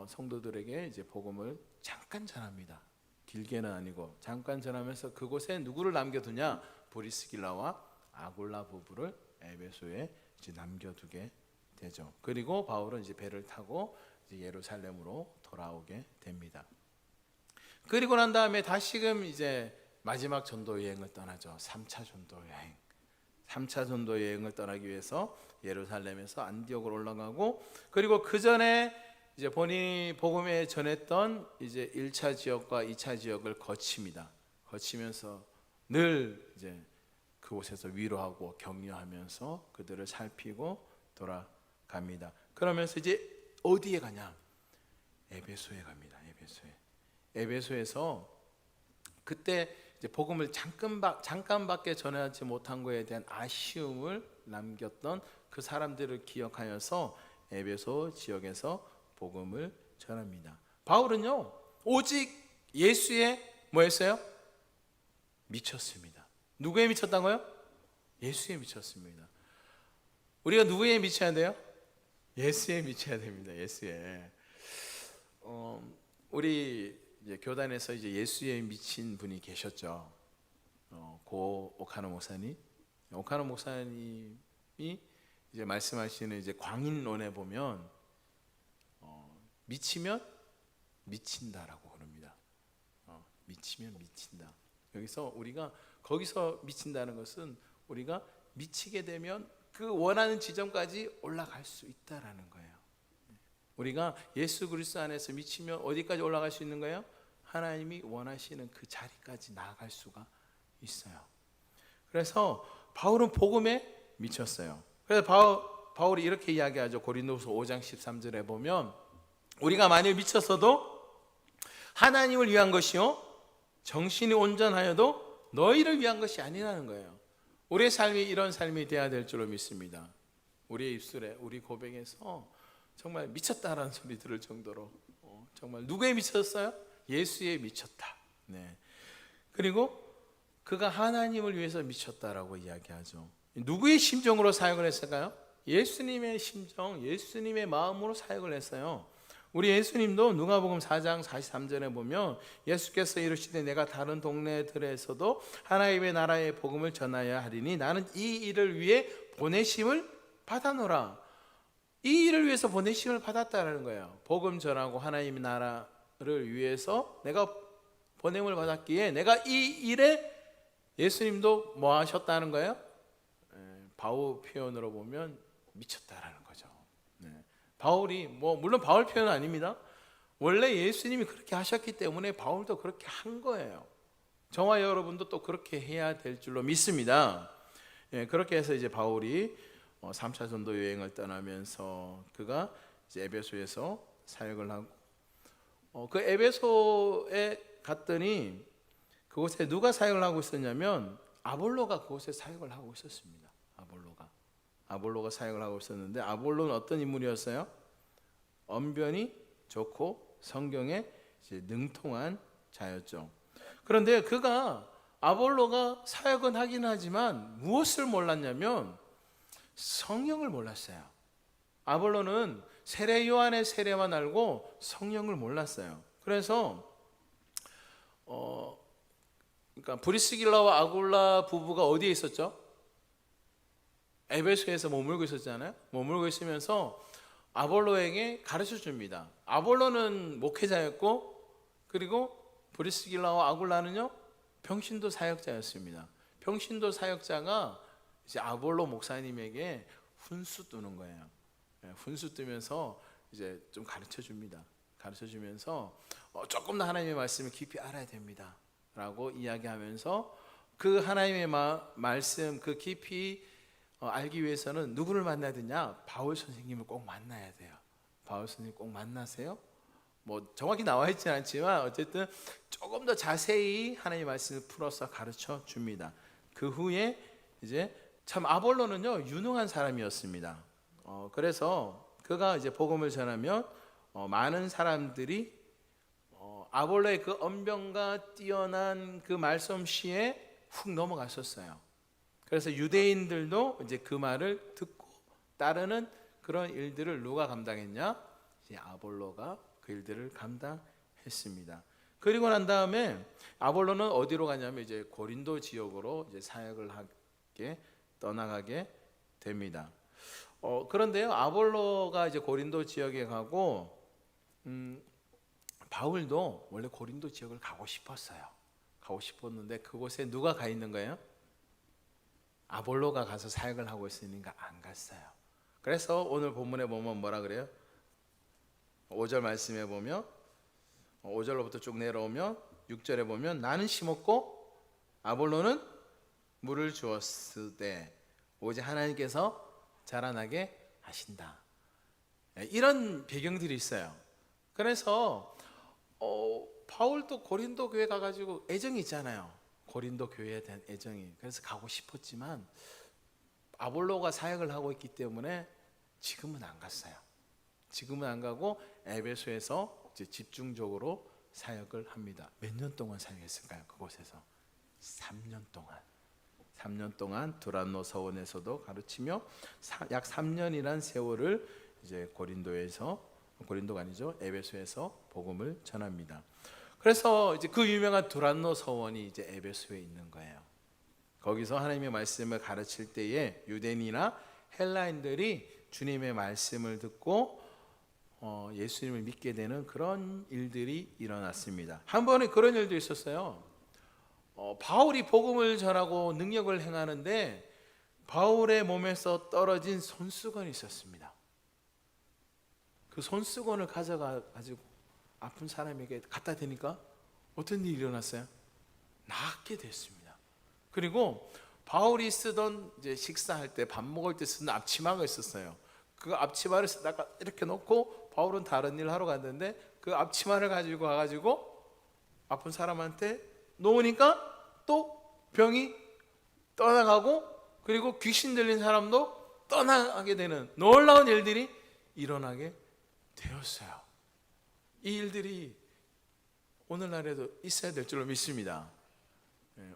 성도들에게 이제 복음을 잠깐 전합니다. 길게는 아니고 잠깐 전하면서 그곳에 누구를 남겨두냐? 브리스길라와 아굴라 부부를 에베소에 이제 남겨두게 되죠. 그리고 바울은 이제 배를 타고 이제 예루살렘으로 돌아오게 됩니다. 그리고 난 다음에 다시금 이제 마지막 전도 여행을 떠나죠. 3차 전도 여행. 3차 전도 여행을 떠나기 위해서 예루살렘에서 안디옥으로 올라가고, 그리고 그 전에 이제 본인이 복음에 전했던 이제 1차 지역과 2차 지역을 거칩니다. 거치면서 늘 이제 그곳에서 위로하고 격려하면서 그들을 살피고 돌아갑니다. 그러면서 이제 어디에 가냐? 에베소에 갑니다. 에베소에서 그때 이제 복음을 잠깐밖에 전하지 못한 것에 대한 아쉬움을 남겼던 그 사람들을 기억하여서 에베소 지역에서 복음을 전합니다. 바울은요, 오직 예수에 뭐였어요? 미쳤습니다. 누구에 미쳤다고요? 예수에 미쳤습니다. 우리가 누구에 미쳐야 돼요? 예수에 미쳐야 됩니다. 예수에. 우리 이제 교단에서 이제 예수에 미친 분이 계셨죠. 고 오카노 목사님. 오카노 목사님이 이제 말씀하시는 이제 광인론에 보면 미치면 미친다라고 그럽니다. 미치면 미친다. 여기서 우리가 거기서 미친다는 것은 우리가 미치게 되면 그 원하는 지점까지 올라갈 수 있다라는 거예요. 우리가 예수 그리스도 안에서 미치면 어디까지 올라갈 수 있는 거예요? 하나님이 원하시는 그 자리까지 나아갈 수가 있어요. 그래서 바울은 복음에 미쳤어요. 그래서 바울이 이렇게 이야기하죠. 고린도후서 5장 13절에 보면 우리가 만일 미쳤어도 하나님을 위한 것이요 정신이 온전하여도 너희를 위한 것이 아니라는 거예요. 우리의 삶이 이런 삶이 되어야 될 줄로 믿습니다. 우리의 입술에 우리 고백에서 정말 미쳤다라는 소리 들을 정도로 정말 누구에 미쳤어요? 예수에 미쳤다. 네. 그리고 그가 하나님을 위해서 미쳤다라고 이야기하죠. 누구의 심정으로 사역을 했을까요? 예수님의 심정, 예수님의 마음으로 사역을 했어요. 우리 예수님도 누가복음 4장 43절에 보면 예수께서 이르시되 내가 다른 동네들에서도 하나님의 나라의 복음을 전하여야 하리니 나는 이 일을 위해 보내심을 받아노라. 이 일을 위해서 보내심을 받았다는 거예요. 복음 전하고 하나님의 나라를 위해서 내가 보냄을 받았기에 내가 이 일에 예수님도 뭐 하셨다는 거예요? 바울 표현으로 보면 미쳤다라는 거죠. 네. 바울이 물론 바울 표현은 아닙니다. 원래 예수님이 그렇게 하셨기 때문에 바울도 그렇게 한 거예요. 저와 여러분도 또 그렇게 해야 될 줄로 믿습니다. 예, 그렇게 해서 이제 바울이 3차 전도 여행을 떠나면서 그가 이제 에베소에서 사역을 하고 그 에베소에 갔더니 그곳에 누가 사역을 하고 있었냐면 아볼로가 그곳에 사역을 하고 있었습니다. 아볼로가 사역을 하고 있었는데 아볼로는 어떤 인물이었어요? 언변이 좋고 성경에 이제 능통한 자였죠. 그런데 아볼로가 사역은 하긴 하지만 무엇을 몰랐냐면 성령을 몰랐어요. 아볼로는 세례 요한의 세례만 알고 성령을 몰랐어요. 그래서 그러니까 브리스길라와 아굴라 부부가 어디에 있었죠? 에베소에서 머물고 있었잖아요. 머물고 있으면서 아볼로에게 가르쳐 줍니다. 아볼로는 목회자였고 그리고 브리스길라와 아굴라는요 평신도 사역자였습니다. 평신도 사역자가 이제 아볼로 목사님에게 훈수 뜨는 거예요. 훈수 뜨면서 이제 좀 가르쳐 줍니다. 가르쳐 주면서 조금 더 하나님의 말씀을 깊이 알아야 됩니다. 라고 이야기하면서 그 하나님의 말씀 그 깊이 알기 위해서는 누구를 만나야 되냐? 바울 선생님을 꼭 만나야 돼요. 바울 선생님 꼭 만나세요. 정확히 나와 있지는 않지만 어쨌든 조금 더 자세히 하나님의 말씀을 풀어서 가르쳐 줍니다. 그 후에 이제 참 아볼로는요 유능한 사람이었습니다. 그래서 그가 이제 복음을 전하면 많은 사람들이 아볼로의 그 언변과 뛰어난 그 말솜씨에 훅 넘어갔었어요. 그래서 유대인들도 이제 그 말을 듣고 따르는 그런 일들을 누가 감당했냐? 이제 아볼로가 그 일들을 감당했습니다. 그리고 난 다음에 아볼로는 어디로 가냐면 이제 고린도 지역으로 이제 사역을 하게 떠나가게 됩니다. 그런데요 아볼로가 이제 고린도 지역에 가고 바울도 원래 고린도 지역을 가고 싶었어요. 가고 싶었는데 그곳에 누가 가 있는 거예요? 아볼로가 가서 사역을 하고 있으니까 안 갔어요. 그래서 오늘 본문에 보면 뭐라 그래요? 5절 말씀에 보면 5절로부터 쭉 내려오면 6절에 보면 나는 심었고 아볼로는 물을 주었으되 오직 하나님께서 자라나게 하신다. 이런 배경들이 있어요. 그래서 바울도 고린도 교회 가가지고 애정이 있잖아요. 고린도 교회에 대한 애정이. 그래서 가고 싶었지만 아볼로가 사역을 하고 있기 때문에 지금은 안 갔어요. 지금은 안 가고 에베소에서 이제 집중적으로 사역을 합니다. 몇 년 동안 사역했을까요? 그곳에서 3년 동안. 3년 동안 두란노 서원에서도 가르치며 약 3년이란 세월을 이제 고린도가 아니죠. 에베소에서 복음을 전합니다. 그래서 이제 그 유명한 두란노 서원이 이제 에베소에 있는 거예요. 거기서 하나님의 말씀을 가르칠 때에 유대인이나 헬라인들이 주님의 말씀을 듣고 예수님을 믿게 되는 그런 일들이 일어났습니다. 한 번에 그런 일도 있었어요. 바울이 복음을 전하고 능력을 행하는데 바울의 몸에서 떨어진 손수건이 있었습니다. 그 손수건을 가져가지고 아픈 사람에게 갖다 대니까 어떤 일이 일어났어요? 낫게 됐습니다. 그리고 바울이 쓰던 이제 식사할 때 밥 먹을 때 쓰는 앞치마가 있었어요. 그 앞치마를 쓰다가 이렇게 놓고 바울은 다른 일 하러 갔는데 그 앞치마를 가지고 와가지고 아픈 사람한테 놓으니까 또 병이 떠나가고 그리고 귀신 들린 사람도 떠나게 되는 놀라운 일들이 일어나게 되었어요. 이 일들이 오늘날에도 있어야 될 줄로 믿습니다.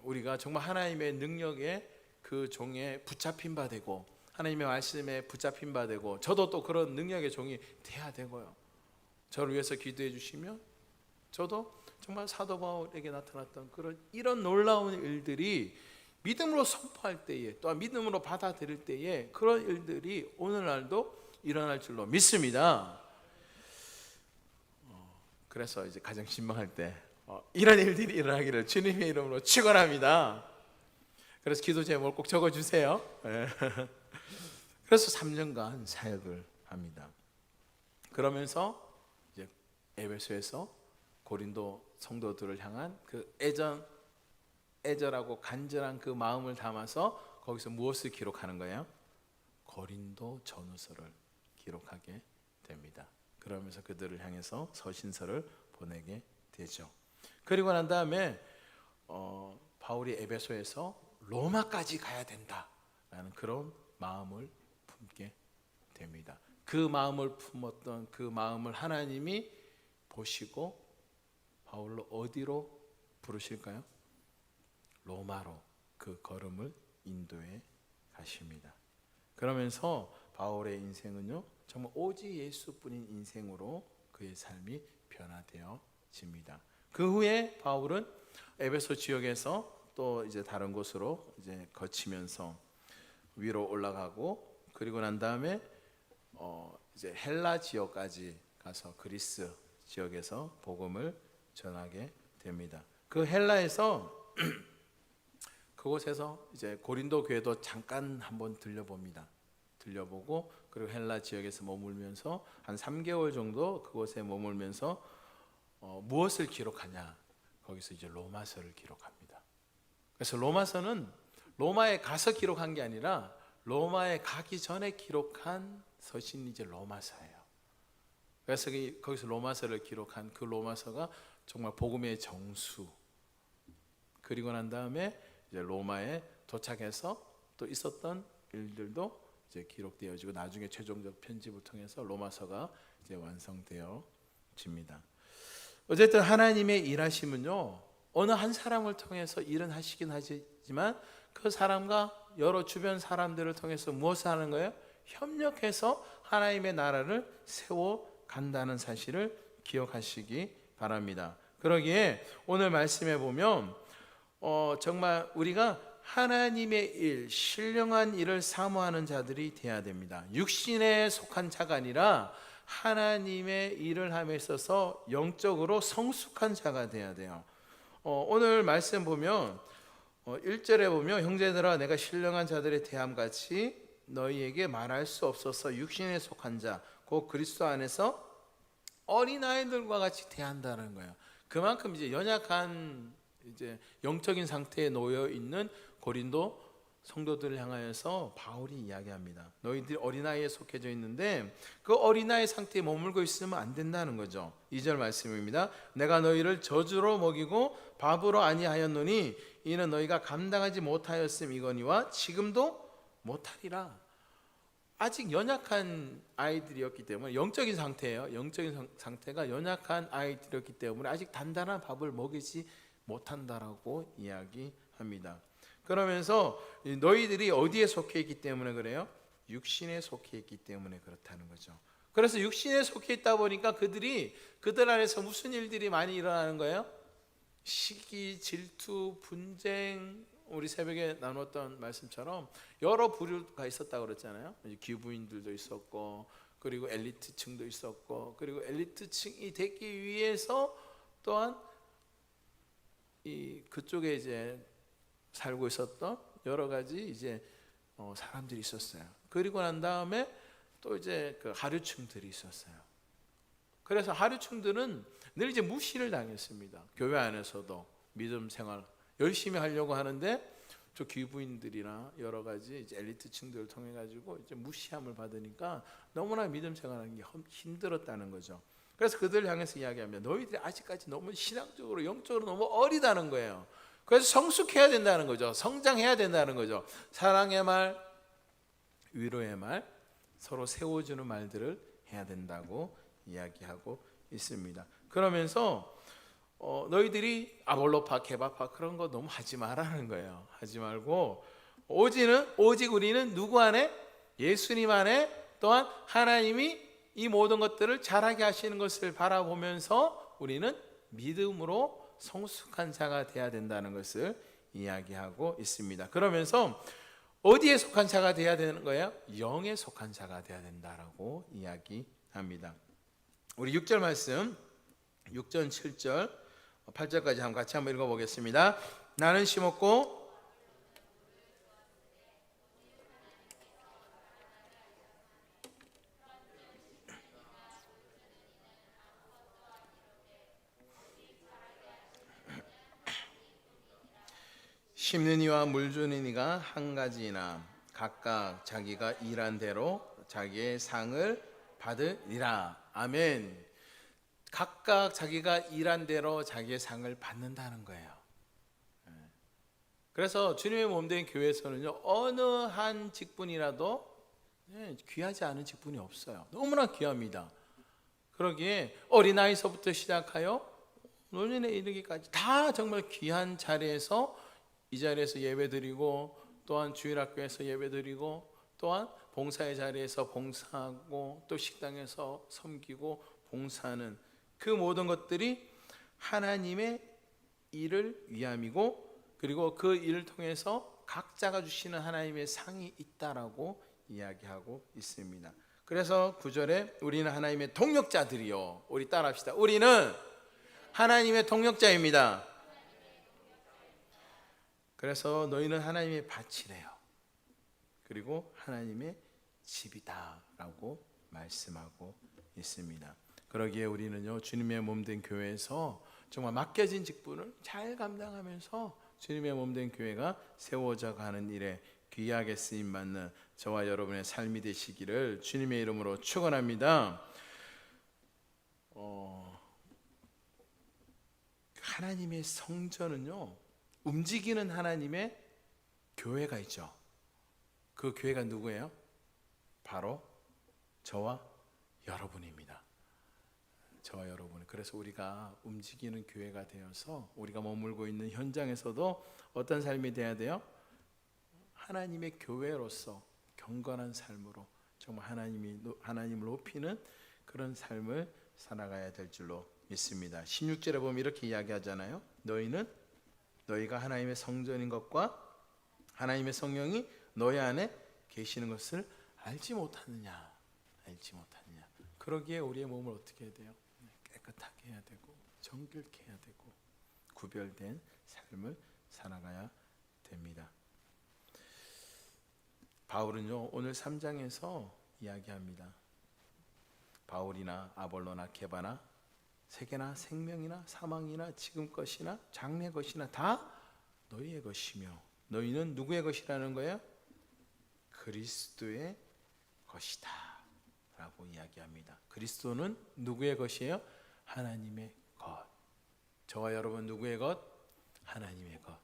우리가 정말 하나님의 능력에 그 종에 붙잡힌 바 되고 하나님의 말씀에 붙잡힌 바 되고 저도 또 그런 능력의 종이 돼야 되고요. 저를 위해서 기도해 주시면 저도 정말 사도 바울에게 나타났던 이런 놀라운 일들이 믿음으로 선포할 때에 또한 믿음으로 받아들일 때에 그런 일들이 오늘날도 일어날 줄로 믿습니다. 그래서 이제 가정 신방할 때 이런 일들이 일어나기를 주님의 이름으로 축원합니다. 그래서 기도 제목을 꼭 적어주세요. 그래서 3년간 사역을 합니다. 그러면서 이제 에베소에서 고린도 성도들을 향한 그 애절하고 간절한 그 마음을 담아서 거기서 무엇을 기록하는 거예요? 고린도 전후서를 기록하게 됩니다. 그러면서 그들을 향해서 서신서를 보내게 되죠. 그리고 난 다음에 바울이 에베소에서 로마까지 가야 된다라는 그런 마음을 품게 됩니다. 그 마음을 품었던 그 마음을 하나님이 보시고 바울로 어디로 부르실까요? 로마로 그 걸음을 인도해 가십니다. 그러면서 바울의 인생은요, 정말 오직 예수뿐인 인생으로 그의 삶이 변화되어집니다. 그 후에 바울은 에베소 지역에서 또 이제 다른 곳으로 이제 거치면서 위로 올라가고, 그리고 난 다음에 이제 헬라 지역까지 가서 그리스 지역에서 복음을 전하게 됩니다. 그 헬라에서 그곳에서 이제 고린도 교회도 잠깐 한번 들려보고 그리고 헬라 지역에서 머물면서 한 3개월 정도 그곳에 머물면서 무엇을 기록하냐? 거기서 이제 로마서를 기록합니다. 그래서 로마서는 로마에 가서 기록한 게 아니라 로마에 가기 전에 기록한 서신이 이제 로마서예요. 그래서 거기서 로마서를 기록한 그 로마서가 정말 복음의 정수. 그리고 난 다음에 이제 로마에 도착해서 또 있었던 일들도 이제 기록되어지고 나중에 최종적 편집을 통해서 로마서가 이제 완성되어집니다. 어쨌든 하나님의 일하심은요, 어느 한 사람을 통해서 일은 하시긴 하지만 그 사람과 여러 주변 사람들을 통해서 무엇을 하는 거예요? 협력해서 하나님의 나라를 세워간다는 사실을 기억하시기 바랍니다. 그러기에 오늘 말씀에 보면 정말 우리가 하나님의 일, 신령한 일을 사모하는 자들이 되어야 됩니다. 육신에 속한 자가 아니라 하나님의 일을 함에 있어서 영적으로 성숙한 자가 되어야 돼요. 오늘 말씀 보면 1절에 보면 형제들아 내가 신령한 자들의 대함같이 너희에게 말할 수 없어서 육신에 속한 자 곧 그리스도 안에서 어린아이들과 같이 대한다는 거예요. 그만큼 이제 연약한 이제 영적인 상태에 놓여 있는 고린도 성도들을 향하여서 바울이 이야기합니다. 너희들이 어린아이에 속해져 있는데 그 어린아이 상태에 머물고 있으면 안 된다는 거죠. 2절 말씀입니다. 내가 너희를 저주로 먹이고 밥으로 아니하였노니 이는 너희가 감당하지 못하였음이거니와 지금도 못하리라. 아직 연약한 아이들이었기 때문에 영적인 상태예요. 영적인 상태가 연약한 아이들이었기 때문에 아직 단단한 밥을 먹이지 못한다라고 이야기합니다. 그러면서 너희들이 어디에 속해 있기 때문에 그래요? 육신에 속해 있기 때문에 그렇다는 거죠. 그래서 육신에 속해 있다 보니까 그들 안에서 무슨 일들이 많이 일어나는 거예요? 시기, 질투, 분쟁. 우리 새벽에 나눴던 말씀처럼 여러 부류가 있었다고 그랬잖아요. 기부인들도 있었고, 그리고 엘리트층도 있었고, 그리고 엘리트층이 되기 위해서 또한 그쪽에 이제 살고 있었던 여러 가지 이제 사람들이 있었어요. 그리고 난 다음에 또 이제 그 하류층들이 있었어요. 그래서 하류층들은 늘 이제 무시를 당했습니다. 교회 안에서도 믿음 생활 열심히 하려고 하는데 저 기부인들이나 여러 가지 이제 엘리트층들을 통해 가지고 이제 무시함을 받으니까 너무나 믿음 생활하는 게 힘들었다는 거죠. 그래서 그들을 향해서 이야기합니다. 너희들이 아직까지 너무 신앙적으로 영적으로 너무 어리다는 거예요. 그래서 성숙해야 된다는 거죠. 성장해야 된다는 거죠. 사랑의 말, 위로의 말, 서로 세워주는 말들을 해야 된다고 이야기하고 있습니다. 그러면서 너희들이 아볼로파, 케바파 그런 거 너무 하지 말라는 거예요. 하지 말고 오직 우리는 누구 안에? 예수님 안에, 또한 하나님이 이 모든 것들을 잘하게 하시는 것을 바라보면서 우리는 믿음으로 성숙한 자가 되어야 된다는 것을 이야기하고 있습니다. 그러면서 어디에 속한 자가 되어야 되는 거예요? 영에 속한 자가 되어야 된다라고 이야기합니다. 우리 6절 말씀, 6절, 7절, 8절까지 같이 한번 읽어보겠습니다. 나는 심었고 심는 이와 물 주는 이가 한 가지나 각각 자기가 일한 대로 자기의 상을 받으리라. 아멘. 각각 자기가 일한 대로 자기의 상을 받는다는 거예요. 그래서 주님의 몸된 교회에서는요, 어느 한 직분이라도 귀하지 않은 직분이 없어요. 너무나 귀합니다. 그러기에 어린아이서부터 시작하여 노년에 이르기까지 다 정말 귀한 자리에서, 이 자리에서 예배드리고, 또한 주일학교에서 예배드리고, 또한 봉사의 자리에서 봉사하고, 또 식당에서 섬기고 봉사하는 그 모든 것들이 하나님의 일을 위함이고, 그리고 그 일을 통해서 각자가 주시는 하나님의 상이 있다라고 이야기하고 있습니다. 그래서 9절에 우리는 하나님의 동역자들이요, 우리 따라합시다. 우리는 하나님의 동역자입니다. 그래서 너희는 하나님의 밭이래요. 그리고 하나님의 집이다라고 말씀하고 있습니다. 그러기에 우리는요, 주님의 몸된 교회에서 정말 맡겨진 직분을 잘 감당하면서 주님의 몸된 교회가 세워져 가는 일에 귀하게 쓰임 받는 저와 여러분의 삶이 되시기를 주님의 이름으로 축원합니다. 하나님의 성전은요, 움직이는 하나님의 교회가 있죠. 그 교회가 누구예요? 바로 저와 여러분입니다. 저와 여러분. 그래서 우리가 움직이는 교회가 되어서 우리가 머물고 있는 현장에서도 어떤 삶이 돼야 돼요? 하나님의 교회로서 경건한 삶으로 정말 하나님을 높이는 그런 삶을 살아가야 될 줄로 믿습니다. 16절에 보면 이렇게 이야기하잖아요. 너희가 하나님의 성전인 것과 하나님의 성령이 너희 안에 계시는 것을 알지 못하느냐. 그러기에 우리의 몸을 어떻게 해야 돼요? 깨끗하게 해야 되고 정결케 해야 되고 구별된 삶을 살아가야 됩니다. 바울은요, 오늘 3장에서 이야기합니다. 바울이나 아볼로나 게바나 세계나 생명이나 사망이나 지금 것이나 장래 것이나 다 너희의 것이며 너희는 누구의 것이라는 거예요? 그리스도의 것이다 라고 이야기합니다. 그리스도는 누구의 것이에요? 하나님의 것. 저와 여러분 누구의 것? 하나님의 것.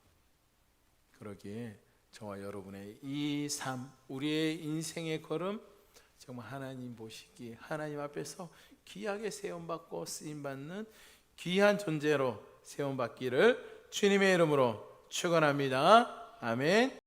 그러기에 저와 여러분의 이 삶, 우리의 인생의 걸음 정말 하나님 보시기에 하나님 앞에서 귀하게 세움받고 쓰임받는 귀한 존재로 세움받기를 주님의 이름으로 축원합니다. 아멘.